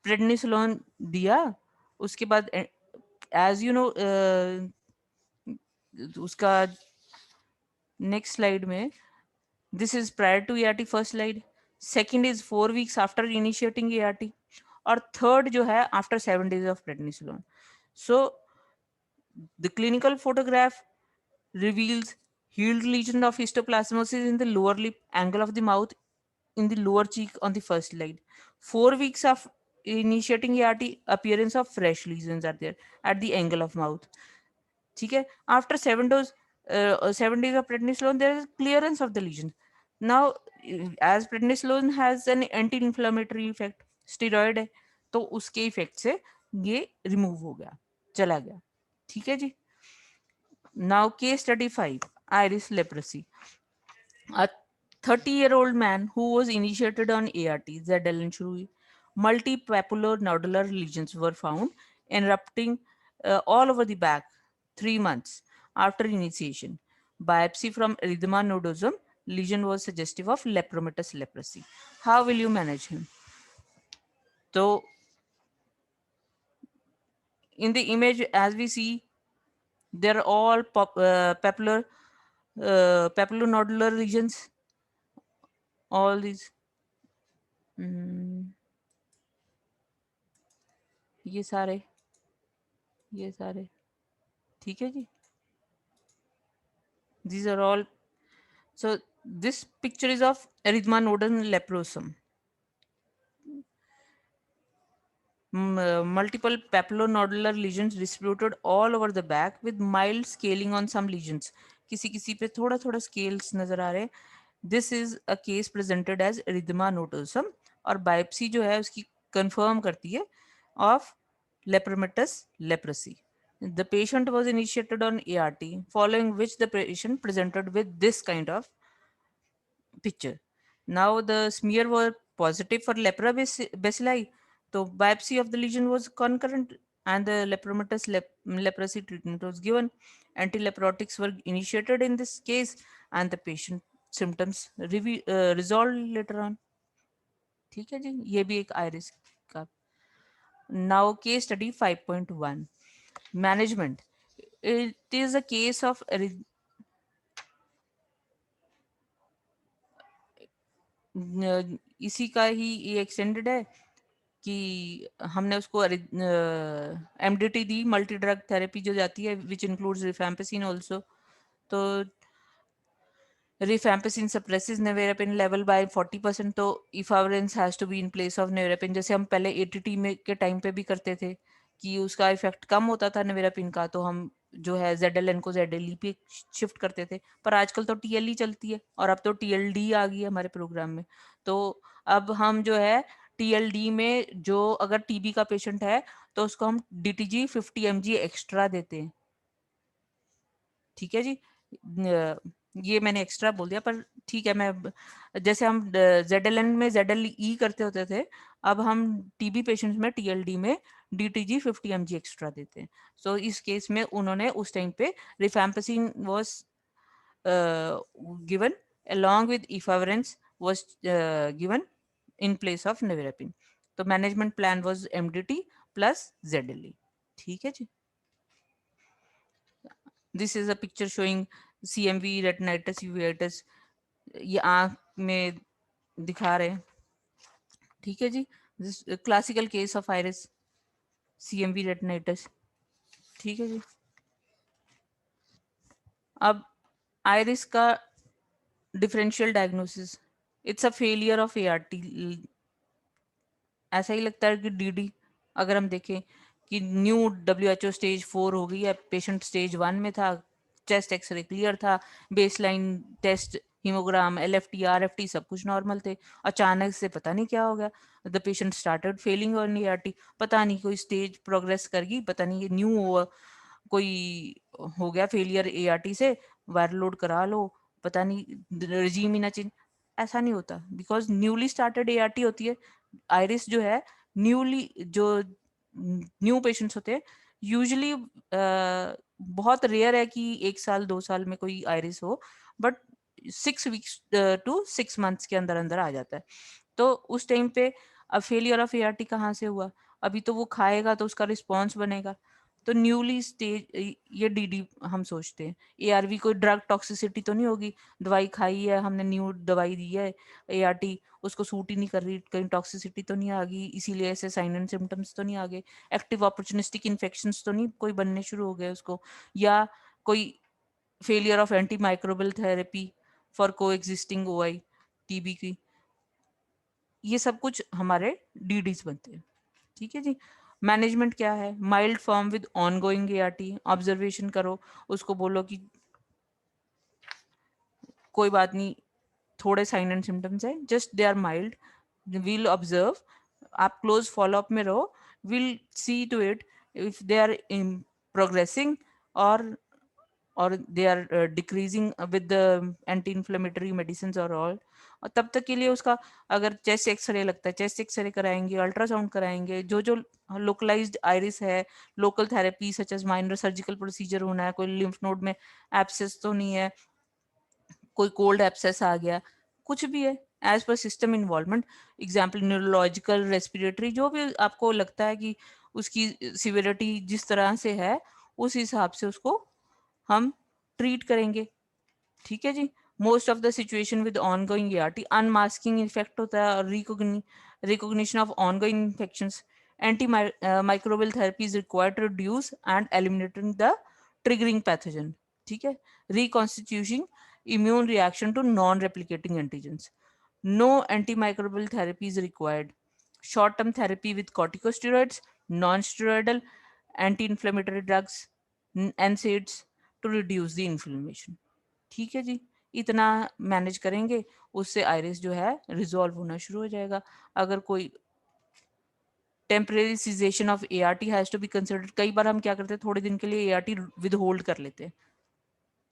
prednisolone दिया. उसके बाद as you know उसका नेक्स्ट स्लाइड में this is prior to ART first slide. Second is 4 weeks after initiating ART. और third जो है after 7 days of prednisolone. So the clinical photograph reveals healed lesion of histoplasmosis in the lower lip, angle of the mouth, in the lower cheek on the first slide. 4 weeks of initiating ART, appearance of fresh lesions are there at the angle of mouth. ठीक है. After 7 days of prednisolone, there is clearance of the lesion. Now, as prednisolone has an anti-inflammatory effect, steroid है, तो उसके effect से ये remove हो गया, चला गया. ठीक है जी. Now, case study 5, iris leprosy. A 30-year-old man who was initiated on ART, ZLN शुरू हुई. Multipapular nodular lesions were found erupting all over the back 3 months after initiation. Biopsy from erythema nodosum lesion was suggestive of lepromatous leprosy. How will you manage him? So, in the image, as we see, they're all papulonodular regions. All these. ये सारे ठीक है जी. These are all. So this picture is of erythema nodosum leprosum. Multiple papulonodular lesions distributed all over the back with mild scaling on some lesions. किसी किसी पे थोड़ा थोड़ा scales नजर आ रहे हैं. This is a case presented as erythema nodosum और biopsy जो है उसकी confirm करती है of lepromatous leprosy. The patient was initiated on ART, following which the patient presented with this kind of picture. Now the smear were positive for bacilli. So biopsy of the lesion was concurrent and the lepromatous leprosy treatment was given. Antileprotics were initiated in this case and the patient symptoms resolved later on. ठीक है जी, ये भी एक iris का. Now case study 5.1. Management. It is a case of इसी का ही ये extended है कि हमने उसको MDT दी, मल्टी ड्रग थेरेपी जो जाती है, विच इंक्लूड्स रिफैम्पिसिन ऑल्सो. तो rifampicin suppresses nevirapine level by 40%. तो efavirenz has to be in place of nevirapine. जैसे हम पहले ATT में के टाइम पे भी करते थे कि उसका इफेक्ट कम होता था nevirapine का, तो हम जो है ZLN को ZLE पे शिफ्ट करते थे. पर आजकल तो TLE चलती है और अब तो TLD आ गई है हमारे प्रोग्राम में. तो अब हम जो है TLD में जो अगर TB का पेशेंट है तो उसको हम DTG 50 mg एक्स्ट्रा देते हैं. ठीक है जी. ये मैंने एक्स्ट्रा बोल दिया पर ठीक है. मैं जैसे हम ZLN में ZLE करते होते थे, अब हम TB पेशेंट्स में TLD में DTG 50 mg एक्स्ट्रा देते हैं. सो इस केस में उन्होंने उस टाइम पे rifampicin was given along with efavirenz was given in place of nevirapine. तो management plan was MDT plus ZLE. ठीक है जी. This is a picture showing CMV retinitis uveitis. ये आंख में दिखा रहे हैं. ठीक है जी. This classical case of iris CMV retinitis. ठीक है जी। अब आयरिस का differential diagnosis, it's a failure of ART. ऐसा ही लगता है कि डीडी, अगर हम देखें कि न्यू डब्ल्यूएचओ स्टेज 4 हो गई है, पेशेंट स्टेज 1 में था, चेस्ट एक्सरे क्लियर था, baseline test haemogram LFT RFT सब कुछ नॉर्मल थे, अचानक से पता नहीं क्या हो गया, the patient started failing on ART. पता नहीं कोई स्टेज प्रोग्रेस कर गई, पता नहीं न्यू कोई हो गया फेलियर एआरटी से, वायरल लोड करा लो, पता नहीं रेजीम ही ना चेंज। ऐसा नहीं होता, बिकॉज न्यूली स्टार्टेड एआरटी होती है। आयरिस जो है न्यूली, जो न्यू पेशेंट्स होते हैं यूजुअली, बहुत रेयर है कि 1 साल 2 साल में कोई आयरिस हो, बट 6 वीक्स टू 6 मंथ्स के अंदर अंदर आ जाता है। तो उस टाइम पे अब फेलियर ऑफ एआरटी कहाँ से हुआ? अभी तो वो खाएगा तो उसका रिस्पॉन्स बनेगा। तो न्यूली स्टेज ये डीडी हम सोचते हैं। एआरवी कोई ड्रग टॉक्सिसिटी तो नहीं होगी, दवाई खाई है हमने, न्यू दवाई दी है एआरटी, उसको सूट ही नहीं कर रही, कहीं टॉक्सिसिटी तो नहीं आ गई, इसीलिए ऐसे साइन एंड सिम्टम्स तो नहीं आ गए, एक्टिव अपॉर्चुनिस्टिक इन्फेक्शंस तो नहीं कोई बनने शुरू हो गए उसको, या कोई failure of anti microbial therapy for को एग्जिस्टिंग ओआई टीबी की। ये सब कुछ हमारे डीडीज बनते हैं। ठीक है जी। मैनेजमेंट क्या है? Mild form with ongoing ART, observation करो, उसको बोलो कि कोई बात नहीं, थोड़े साइन एंड सिम्टम्स है, just they are mild, will observe, आप क्लोज फॉलोअप में रहो, will see to it if they are progressing और they are decreasing with the anti inflammatory medicine और ऑल। और तब तक के लिए उसका, अगर चेस्ट एक्सरे लगता है चेस्ट एक्सरे कराएंगे, अल्ट्रासाउंड कराएंगे, जो जो लोकलाइज्ड आयरिस है, local therapy such as minor surgical procedure होना है, कोई लिम्फ नोड में एब्सेस तो नहीं है, कोई कोल्ड एब्सेस आ गया, कुछ भी है, as per system involvement, example neurological respiratory, जो भी आपको लगता है कि उसकी सिवियरिटी जिस तरह से है उस हिसाब से उसको हम ट्रीट करेंगे। ठीक है जी। Most of the situation with ongoing ART, unmasking effect होता है और recognition of ongoing infections, anti microbial therapy is required to reduce and eliminating the triggering pathogen. ठीक है। Reconstitution immune reaction to non-replicating antigens. No antimicrobial therapy is required. Short-term therapy with corticosteroids, non-steroidal anti-inflammatory drugs, NSAIDs to reduce the inflammation. ठीक है जी। इतना manage करेंगे, उससे iris जो है resolve होना शुरू हो जाएगा। अगर कोई temporary cessation of ART has to be considered, कई बार हम क्या करते हैं, थोड़े दिन के लिए एआरटी विद होल्ड कर लेते हैं,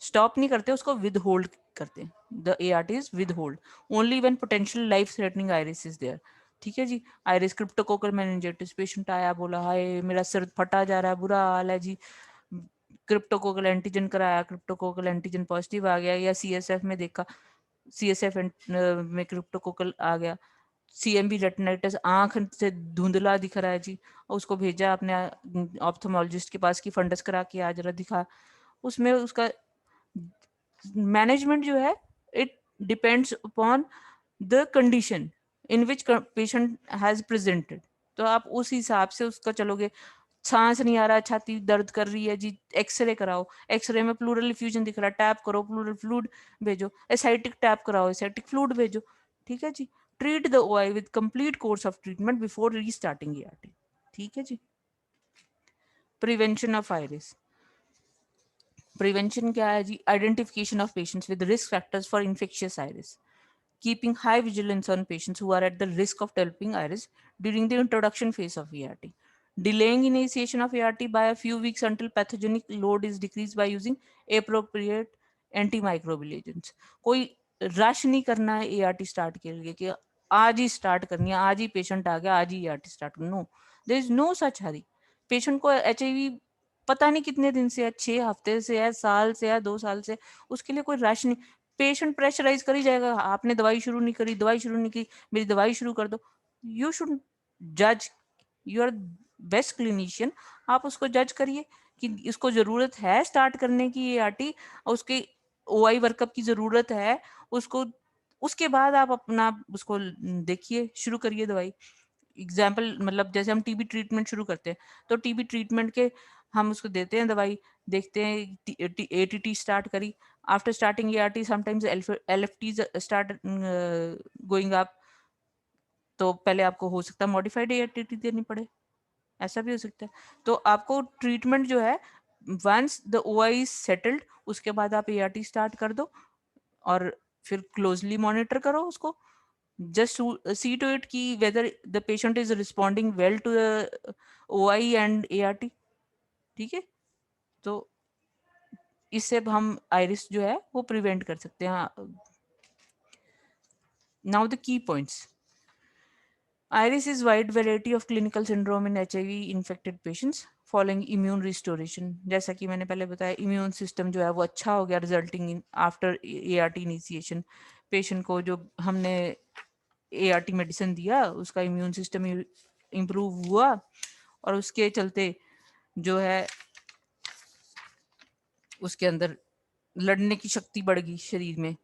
स्टॉप नहीं करते, उसको विद होल्ड करते हैं। The ART is withhold only when potential life threatening IRIS is there. ठीक है जी। आयरिस क्रिप्टोकोकल मेनिंजाइटिस, पेशेंट आया बोला हाय मेरा सिर फटा जा रहा है, बुरा हाल है जी, क्रिप्टोकोकल एंटीजन कराया, क्रिप्टोकोकल एंटीजन पॉजिटिव आ गया, या सीएसएफ में देखा, सीएसएफ में क्रिप्टोकोकल आ गया, सीएमबी रेटिनाइटिस, आंख से धुंधला दिख रहा है जी, और उसको भेजा अपने ऑप्थोमोलॉजिस्ट के पास की फंडस करा के आ जरा दिखा। उसमें उसका मैनेजमेंट जो है it depends upon the condition in which patient has presented. तो आप उस हिसाब से उसका चलोगे। सांस नहीं आ रहा, छाती दर्द कर रही है जी, एक्सरे कराओ, एक्सरे में प्लूरल इफ्यूजन दिख रहा है, टैप करो, प्लूरल फ्लूइड भेजो, एसाइटिक टैप कराओ, एसाइटिक फ्लूइड भेजो। ठीक है जी। Treat the OI with complete course of treatment before restarting ART. ठीक है जी। प्रिवेंशन ऑफ आयरिस, प्रिवेंशन क्या है जी? Identification of patients with risk factors for infectious IRIS, keeping high vigilance on patients who are at the risk of developing iris during the introduction phase of ERT. Delaying initiation of ERT by a few weeks until pathogenic load is decreased by using appropriate antimicrobial agents. कोई rush नहीं करना है ERT start के लिए कि आज ही start करनी है, आज ही पेशेंट आ गया आज ही ERT स्टार्ट करना। No, there is no such hurry. Patient को HIV पता नहीं कितने दिन से है, 6 हफ्ते से है, साल से है, 2 साल से, उसके लिए कोई रश नहीं। पेशेंट प्रेशराइज कर ही जाएगा, आपने दवाई शुरू नहीं करी, दवाई शुरू नहीं की, मेरी दवाई शुरू कर दो। यू शुड जज, यू आर बेस्ट क्लिनिशियन, आप उसको जज करिए कि इसको जरूरत है स्टार्ट करने की एआरटी, और उसके ओआई वर्कअप की जरूरत है उसको, उसके बाद आप अपना उसको देखिए, शुरू करिए दवाई। एग्जाम्पल मतलब जैसे हम टीबी ट्रीटमेंट शुरू करते हैं, तो टीबी ट्रीटमेंट के हम उसको देते हैं दवाई, देखते हैं ATT स्टार्ट करी, after starting ART sometimes LFT start going up, तो पहले आपको हो सकता है मॉडिफाइड ATT देनी पड़े, ऐसा भी हो सकता है। तो आपको ट्रीटमेंट जो है once the OI is settled, उसके बाद आप ART स्टार्ट कर दो और फिर क्लोजली मॉनिटर करो उसको, just to see to it कि whether the patient is responding well to the OI and ART। ठीक है, तो इससे अब हम आयरिस जो है वो प्रिवेंट कर सकते हैं। Now the key points, iris is wide variety of clinical syndrome in HIV infected patients following immune restoration। जैसा कि मैंने पहले बताया, इम्यून सिस्टम जो है वो अच्छा हो गया resulting in after ART initiation. Patient को जो हमने ART मेडिसिन दिया उसका इम्यून सिस्टम इम्प्रूव हुआ और उसके चलते जो है उसके अंदर लड़ने की शक्ति बढ़ गई शरीर में,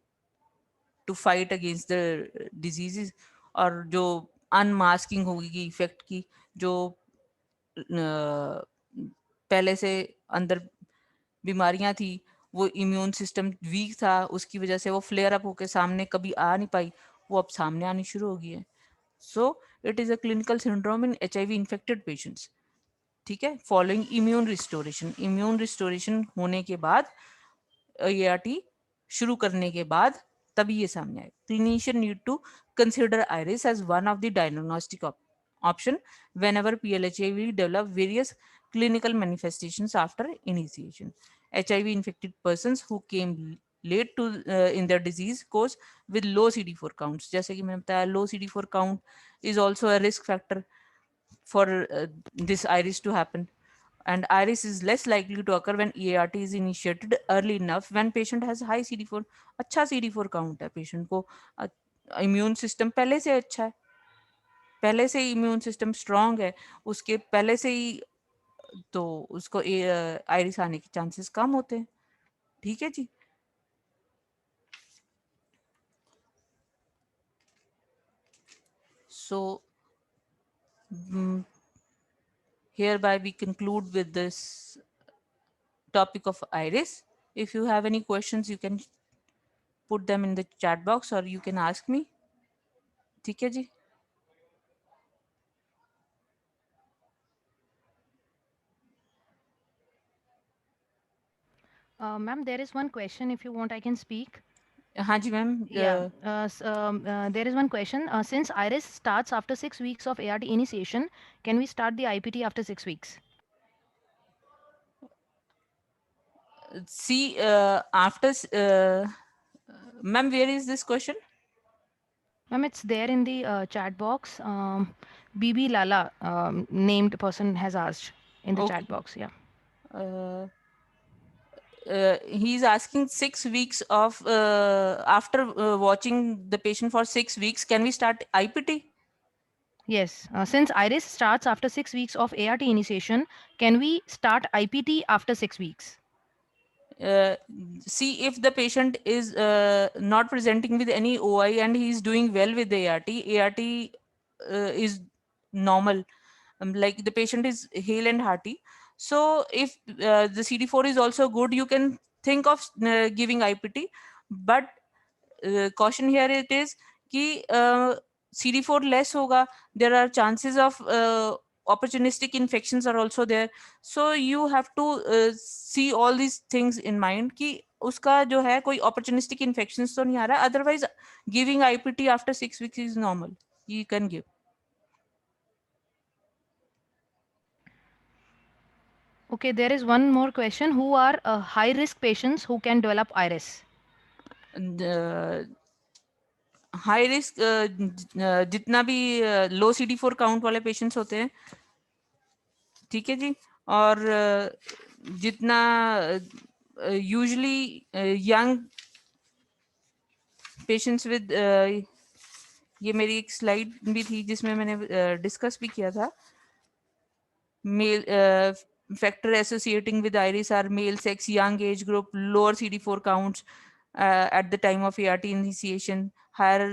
to fight against the diseases. और जो अनमास्किंग होगी इफेक्ट की, जो पहले से अंदर बीमारियां थी, वो इम्यून सिस्टम वीक था, उसकी वजह से वो फ्लेयर अप होकर सामने कभी आ नहीं पाई, वो अब सामने आनी शुरू हो गई है। So it is a clinical syndrome in HIV infected patients. ठीक है, following immune restoration, immune restoration होने के बाद ART शुरू करने के बाद तभी ये सामने आए। Clinician need to consider IRIS as one of the diagnostic option whenever PLHAV develop various clinical manifestations after initiation। HIV infected persons who came late to in their disease course with low CD4 counts, जैसे कि मैंने बताया low CD4 count is also a risk factor for this iris to happen, and iris is less likely to occur when ART is initiated early enough when patient has high CD4। अच्छा CD4 count है patient को, immune system पहले से अच्छा है, पहले से ही immune system strong है, उसके पहले से ही, तो उसको आयरिस आने के चांसेस कम होते हैं। ठीक है जी। सो hereby we conclude with this topic of iris। if you have any questions you can put them in the chat box or you can ask me। ठीक है जी। Ma'am, there is one question. If you want, I can speak. हाँ जी ma'am. Yeah. There is one question. Since IRIS starts after 6 weeks of ART initiation, can we start the IPT after 6 weeks? See, after ma'am, where is this question? Ma'am, it's there in the chat box. BB Lala, named person, has asked in the chat Okay. box. Yeah. He's asking 6 weeks of after watching the patient for 6 weeks, can we start IPT? Yes. Since IRIS starts after 6 weeks of ART initiation, can we start IPT after 6 weeks? See, if the patient is not presenting with any OI and he is doing well with the ART is normal, like the patient is hale and hearty. So if the CD4 is also good, you can think of giving IPT, but caution here it is कि CD4 less होगा, there are chances of opportunistic infections are also there, so you have to see all these things in mind कि उसका जो है कोई opportunistic infections तो नहीं आ रहा, otherwise giving IPT after 6 weeks is normal, you can give। Okay, there is one more question. Who are high risk patients who can develop IRIS? High risk जितना भी लो CD4 काउंट वाले patients होते हैं, ठीक है जी, और जितना यूजुअली यंग पेशेंट्स विद, ये मेरी एक स्लाइड भी थी जिसमें मैंने डिस्कस भी किया था, mail factor associating with iris are male sex, young age group, lower CD4 counts at the time of ART initiation, higher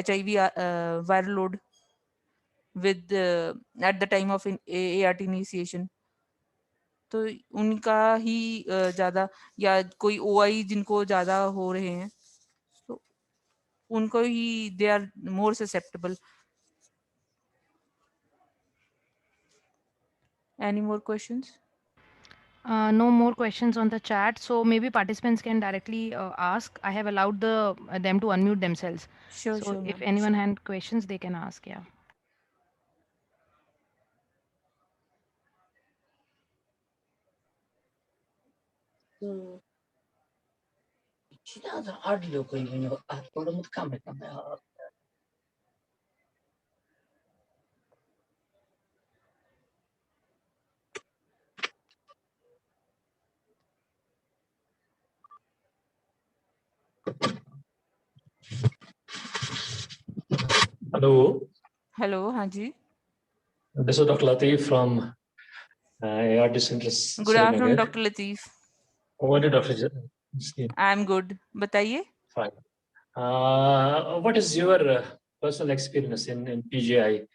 HIV viral load with at the time of ART initiation, तो उनका ही ज्यादा, या कोई OI जिनको ज्यादा हो रहे हैं तो उनको ही they are more susceptible. Any more questions? No more questions on the chat, so maybe participants can directly ask. I have allowed them to unmute themselves. Sure, So sure, if ma'am. anyone had questions, they can ask. Yeah. Hello, Hello, हाँ जी. this is Dr. Latif from ART Center, Good afternoon, Srinagar. Dr. Latif. How are you, Dr. Jasleen? I'm good. बताइए. Fine. What is your personal experience in PGI?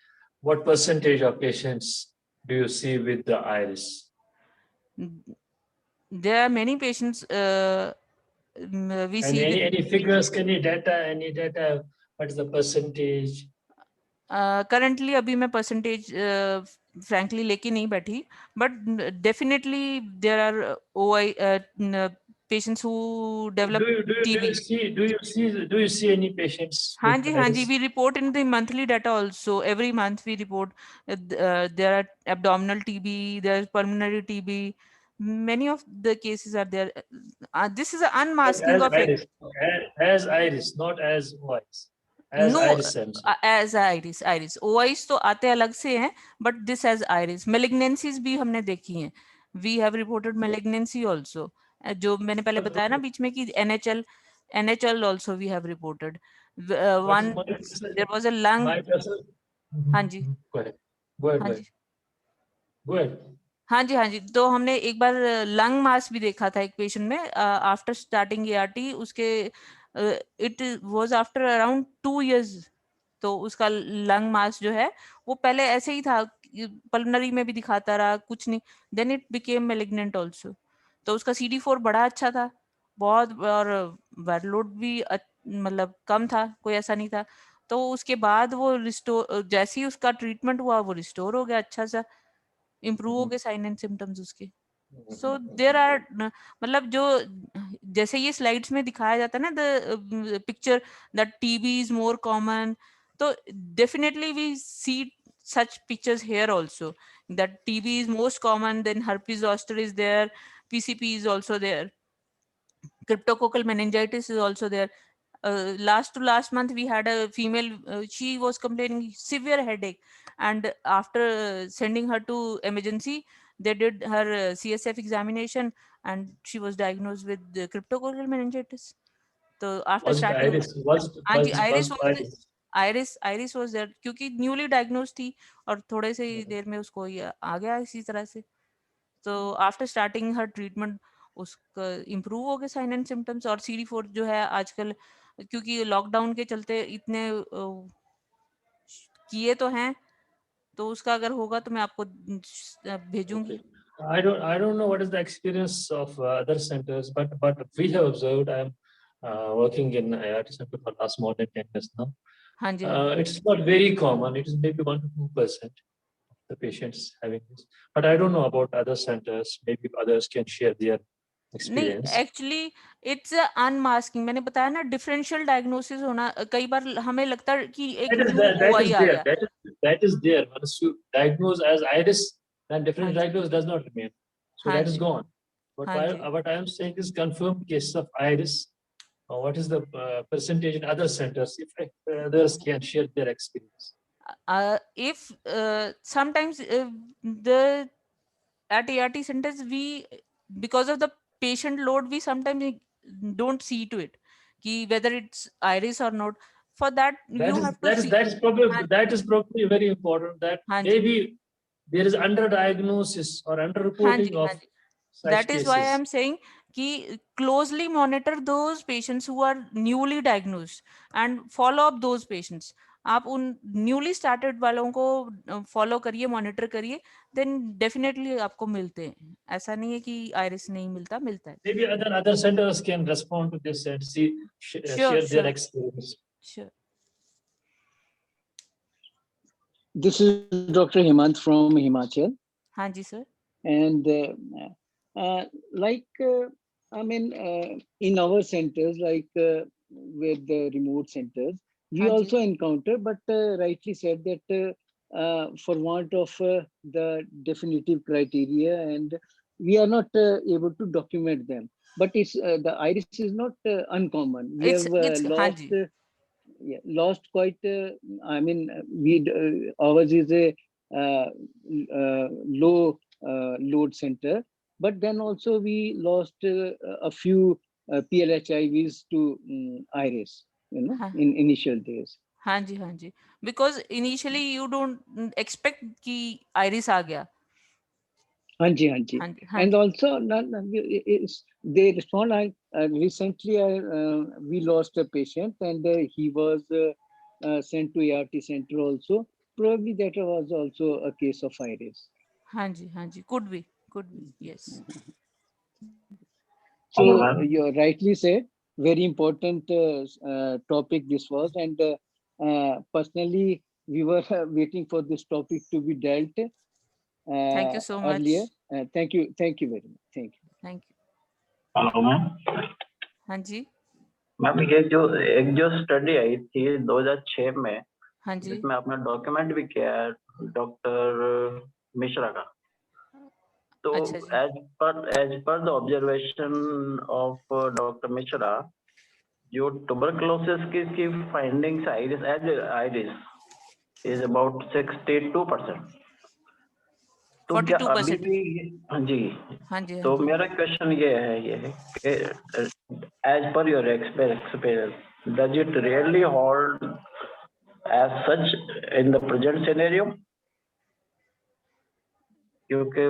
What percentage of patients do you see with the iris? There are many patients we And see with any figures, any data? What is the percentage? currently अभी मैं percentage frankly लेके नहीं बैठी, but definitely there are OI patients who develop TB. Do you see any patients हाँ with ji, iris? we report in the monthly data also. Every month we report there are abdominal TB, there is pulmonary TB. Many of the cases are there. This is an unmasking As of iris, as iris, not as voice. As no iris, I'm saying. as iris. OIs तो आते अलग से हैं, but this as iris. Malignancies भी हमने देखी हैं. We have reported malignancy also. जो मैंने पहले बताया ना बीच में कि NHL also we have reported. One there was a lung. My personal. हाँ जी. Go ahead. Go ahead. हाँ Go जी. ahead. Go ahead. हाँ जी. तो हमने एक बार लंग मास भी देखा था एक पेशेंट में आफ्टर स्टार्टिंग ART. उसके it was after around 2 years. तो उसका लंग मास जो है वो पहले ऐसे ही था, पल्मनरी में भी दिखाता रहा, कुछ नहीं. Then it became malignant also. तो उसका CD4 बड़ा अच्छा था बहुत, और वर्कलोड भी मतलब कम था, कोई ऐसा नहीं था. तो उसके बाद वो रिस्टोर, जैसे ही उसका ट्रीटमेंट हुआ वो रिस्टोर हो गया अच्छा सा, इम्प्रूव हो गए साइन एंड सिम्टम्स उसके. सो देर आर मतलब जो जैसे ये स्लाइड्स में दिखाया जाता है ना, the picture that TB is more common, तो definitely we see such pictures here also, that TB is most common, then herpes zoster is there, PCP is also there, cryptococcal meningitis is also there. Last month we had a female, she was complaining severe headache, and after sending her to emergency, they did her CSF examination and she was diagnosed with the cryptococcal meningitis. So after Was it starting iris? हाँ जी, iris was Iris? iris was there क्योंकि newly diagnose थी और थोड़े से ही देर में उसको ये आ गया इसी तरह से. तो आफ्टर स्टार्टिंग हर ट्रीटमेंट उसका इम्प्रूव हो गए साइन एंड सिम्टम्स. और CD4 जो है आजकल, क्योंकि लॉकडाउन के चलते इतने किए तो हैं, तो उसका अगर होगा तो मैं आपको भेजूंगी. I don't know what is the experience of other centers, but we have observed. I am working in IRT center for last more than 10 years now. हाँ जी. It's not very common. It is maybe 1 to 2% the patients having this. But I don't know about other centers. Maybe others can share their नहीं, experience. Actually it's unmasking. मैंने बताया ना, differential diagnosis होना. कई बार हमें लगता है कि एक न्यू OI आ गया. That is there. Once you diagnose as iris, then different हाँ जी. diagnosis does not remain. So हाँ that is ji. gone. But हाँ जी. what I am saying is confirmed cases of iris. What is the percentage in other centers? If others can share their experience. If sometimes the at ART centers, we, because of the patient load, we sometimes don't see to it कि whether it's iris or not. For that you have to see. That is probably very important. That हाँ जी. maybe there is underdiagnosis or हाँ underreporting ji. of हाँ जी. such That is why I cases. am saying कि closely monitor those patients who are newly diagnosed and follow up those patients. आप उन newly started वालों को follow करिए, monitor करिए, then definitely आपको मिलते हैं. ऐसा नहीं है कि आयरिस नहीं मिलता, मिलता है. Maybe other centers can respond to this and Sure, share their sure. experience. Sure. This is Dr. Hemant from Himachal, हाँ जी sir. and I mean, in our centers, with the remote centers, we हाँ जी. also encounter, but rightly said that for want of the definitive criteria, and we are not able to document them. But it's the iris is not uncommon. We It's have हाँ lost. Ji. Yeah, lost quite. I mean, ours is a low load center, but then also we lost a few PLHIVs to iris. हाँ. In initial days. हाँ जी, हाँ जी. Because initially you don't expect कि iris आ गया. Hanji, Hanji. हाँ जी, हाँ And ji. also, they respond. Recently, we lost a patient, and he was sent to ART center also. Probably that was also a case of iris. हाँ जी, हाँ जी. Could be, yes. So you rightly said, very important topic this was, and personally, we were waiting for this topic to be dealt Thank you so much. earlier. Thank you very much. Thank you. Thank you. Hello ma'am. हाँ जी. Ma'am ये जो study आई थी 2006 में, हाँ जी. जिसमें आपने document भी किया है डॉक्टर मिश्रा का, तो अच्छा जी. As per the observation of doctor Mishra, जो ट्यूबरकुलोसिस की फाइंडिंग्स आइरिस इज अबाउट 62%. तो क्या अभी 42%. भी? हाँ जी. हाँ जी, तो हाँ जी. मेरा क्वेश्चन ये है कि as per your experience, does it really hold as such in the present scenario? क्योंकि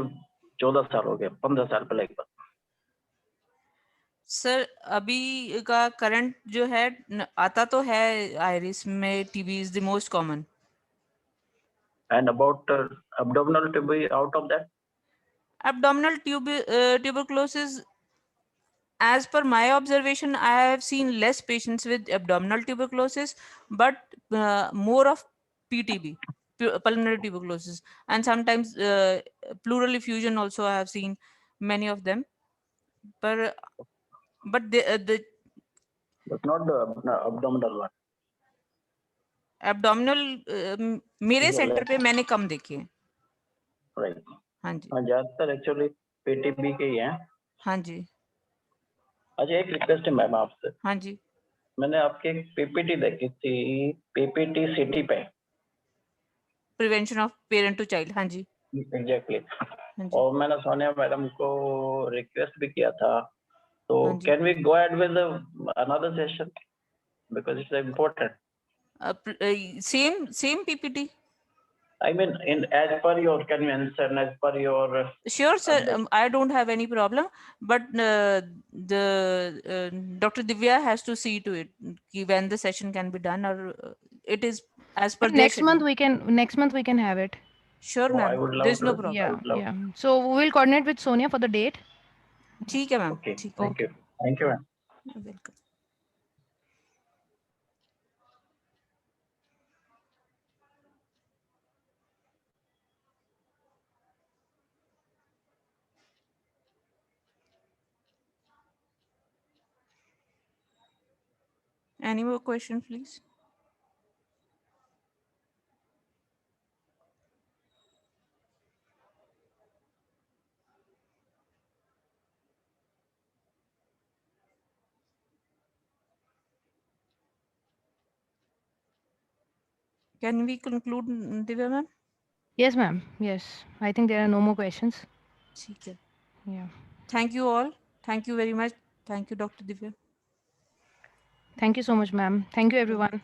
14 साल हो गए, 15 साल पहले की बात. सर अभी का करंट जो है आता तो है आयरिस में TB is the most common. And about abdominal TB out of that? Abdominal tuberculosis, as per my observation, I have seen less patients with abdominal tuberculosis, but more of PTB, pulmonary tuberculosis, and sometimes pleural effusion also I have seen many of them. But the But not the abdominal one. abdominal मेरे Yeah, centre like- पे मैंने कम देखे हैं. Right. हाँ जी. हाँ, ज्यादातर actually PTB के ही हैं. हाँ जी. अच्छा, एक रिक्वेस्ट है मैम आपसे. हाँ जी. मैंने आपकी एक PPT देखी थी, PPT CT पे. Prevention of parent to child. हाँ जी. एग्जैक्टली. हाँ जी. और मैंने सोनिया मैडम को रिक्वेस्ट भी किया था, तो हाँ जी. Can we go ahead with another session because it's important. Same PPT. I mean, as per your convention, as per your Sure, sir. I don't have any problem, but Dr. Divya has to see to it when the session can be done, or it is as per their Next month schedule. we can have it. Sure, Oh, I ma'am. would love There's no to. problem. I would love. Yeah. So we'll coordinate with Sonia for the date. ठीक है, ma'am. Okay. ठीक है. Thank you. Thank you, ma'am. Welcome. Any more questions, please? Can we conclude, Divya ma'am? Yes, ma'am. Yes. I think there are no more questions. ठीक है. Yeah. Thank you all. Thank you very much. Thank you, Dr. Divya. Thank you so much, ma'am. Thank you, everyone.